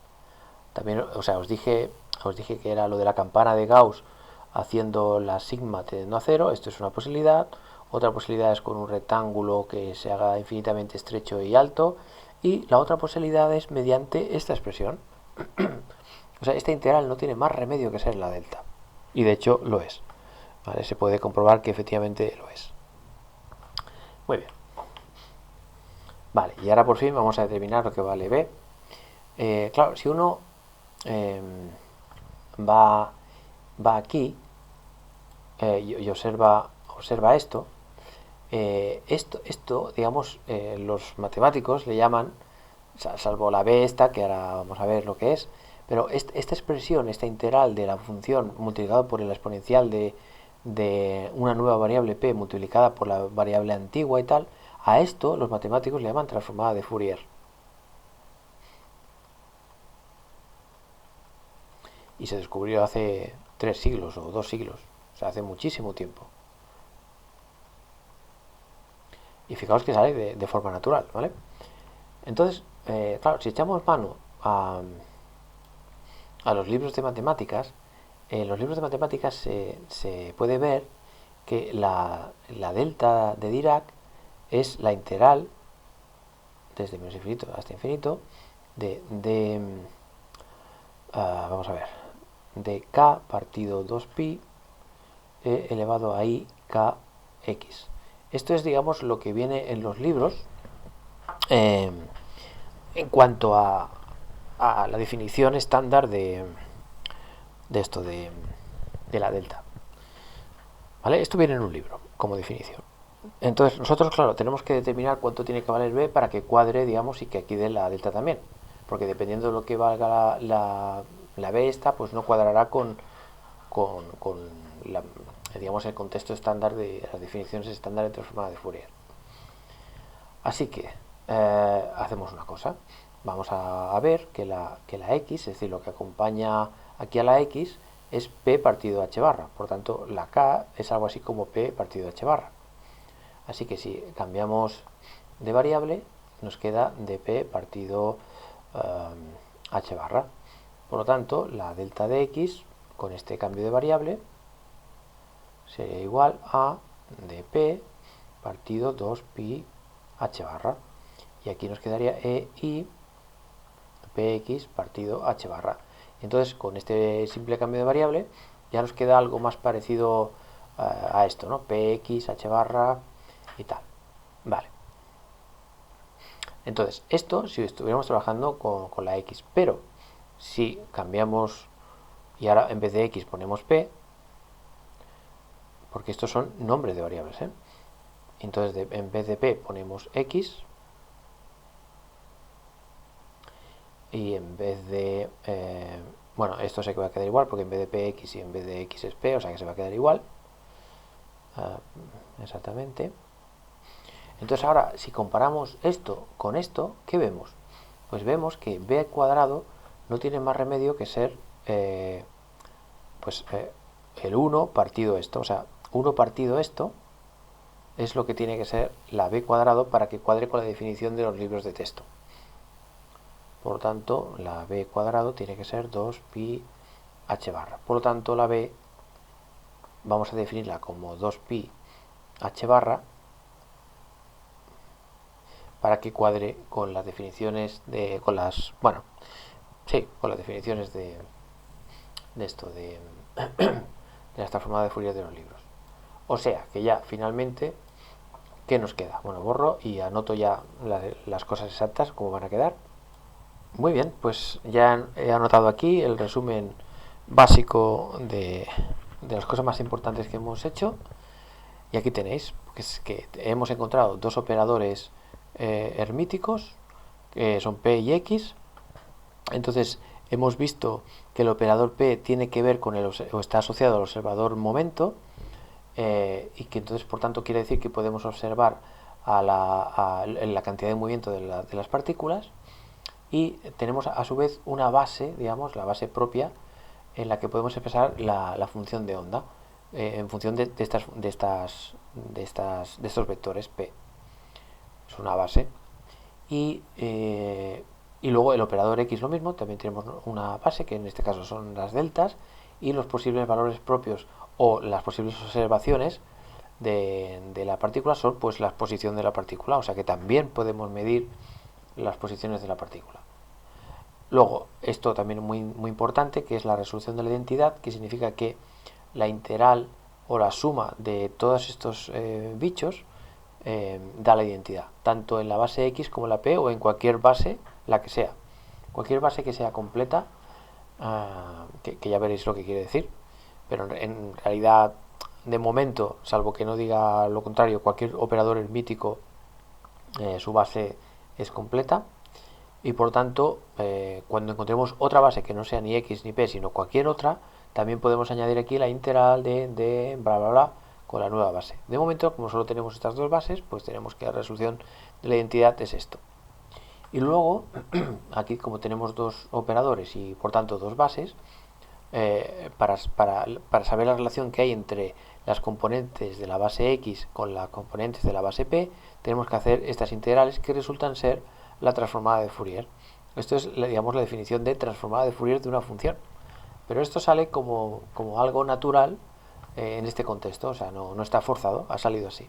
También, o sea, os dije que era lo de la campana de Gauss haciendo la sigma tendiendo a cero. Esto es una posibilidad. Otra posibilidad es con un rectángulo que se haga infinitamente estrecho y alto. Y la otra posibilidad es mediante esta expresión. O sea, esta integral no tiene más remedio que ser la delta. Y de hecho lo es. ¿Vale? Se puede comprobar que efectivamente lo es. Muy bien. Vale, y ahora por fin vamos a determinar lo que vale b. Claro, si uno va, va aquí y observa esto. Esto, digamos, los matemáticos le llaman, salvo la b esta, que ahora vamos a ver lo que es, pero esta expresión, esta integral de la función multiplicado por el exponencial de una nueva variable p multiplicada por la variable antigua y tal, a esto los matemáticos le llaman transformada de Fourier. Y se descubrió hace 3 siglos o 2 siglos, o sea, hace muchísimo tiempo. Y fijaos que sale de forma natural, ¿vale? Entonces, claro, si echamos mano a los libros de matemáticas, en los libros de matemáticas se puede ver que la delta de Dirac es la integral desde menos infinito hasta infinito vamos a ver, de k partido 2pi elevado a i kx. Esto es, digamos, lo que viene en los libros en cuanto a la definición estándar de la delta. ¿Vale? Esto viene en un libro como definición. Entonces nosotros, claro, tenemos que determinar cuánto tiene que valer b para que cuadre, digamos, y que aquí dé la delta también. Porque dependiendo de lo que valga la b esta, pues no cuadrará con la, digamos, el contexto estándar de las definiciones estándar de transformada de Fourier. Así que hacemos una cosa. Vamos a ver que la x, es decir, lo que acompaña aquí a la x, es p partido h barra. Por tanto, la k es algo así como p partido h barra. Así que si cambiamos de variable, nos queda dp partido h barra. Por lo tanto, la delta de x con este cambio de variable sería igual a dp partido 2pi h barra. Y aquí nos quedaría e i px partido h barra. Entonces, con este simple cambio de variable, ya nos queda algo más parecido a esto, ¿no? Px, h barra y tal. Vale. Entonces, esto si estuviéramos trabajando con la x, pero si cambiamos y ahora en vez de x ponemos p, porque estos son nombres de variables, ¿eh? Entonces, en vez de p ponemos x, y en vez de bueno, esto se va a quedar igual porque en vez de px y en vez de x es p, o sea que se va a quedar igual exactamente. Entonces ahora si comparamos esto con esto, ¿qué vemos? Pues vemos que b cuadrado no tiene más remedio que ser el 1 partido esto, o sea, 1 partido esto es lo que tiene que ser la b cuadrado para que cuadre con la definición de los libros de texto. Por lo tanto, la b cuadrado tiene que ser 2pi h barra. Por lo tanto, la b vamos a definirla como 2pi h barra para que cuadre con las definiciones con las definiciones de esto de la transformada de Fourier de los libros. O sea, que ya finalmente, ¿qué nos queda? Bueno, borro y anoto ya las cosas exactas, cómo van a quedar. Muy bien, pues ya he anotado aquí el resumen básico de las cosas más importantes que hemos hecho. Y aquí tenéis que hemos encontrado dos operadores hermíticos, que son p y x. Entonces hemos visto que el operador p tiene que ver con o está asociado al observador momento, y que entonces por tanto quiere decir que podemos observar la cantidad de movimiento de las partículas. Y tenemos a su vez una base, digamos, la base propia, en la que podemos expresar la función de onda en función de estos vectores p. Es una base. Y luego el operador x lo mismo, también tenemos una base, que en este caso son las deltas, y los posibles valores propios o las posibles observaciones de la partícula son pues la posición de la partícula, o sea que también podemos medir las posiciones de la partícula. Luego, esto también muy, muy importante, que es la resolución de la identidad, que significa que la integral o la suma de todos estos bichos da la identidad, tanto en la base x como en la p o en cualquier base, la que sea. Cualquier base que sea completa que ya veréis lo que quiere decir. Pero en realidad, de momento, salvo que no diga lo contrario, cualquier operador hermítico, su base es completa. Y por tanto, cuando encontremos otra base que no sea ni X ni P, sino cualquier otra, también podemos añadir aquí la integral de bla bla bla con la nueva base. De momento, como solo tenemos estas dos bases, pues tenemos que la resolución de la identidad es esto. Y luego, aquí como tenemos dos operadores y por tanto dos bases, para saber la relación que hay entre las componentes de la base X con las componentes de la base P, tenemos que hacer estas integrales que resultan ser la transformada de Fourier. Esto es, digamos, la definición de transformada de Fourier de una función. Pero esto sale como algo natural en este contexto, o sea, no está forzado, ha salido así.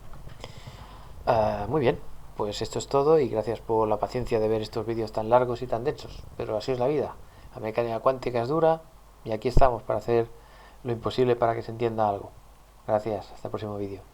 Muy bien, pues esto es todo y gracias por la paciencia de ver estos vídeos tan largos y tan densos, pero así es la vida. La mecánica cuántica es dura y aquí estamos para hacer lo imposible para que se entienda algo. Gracias, hasta el próximo vídeo.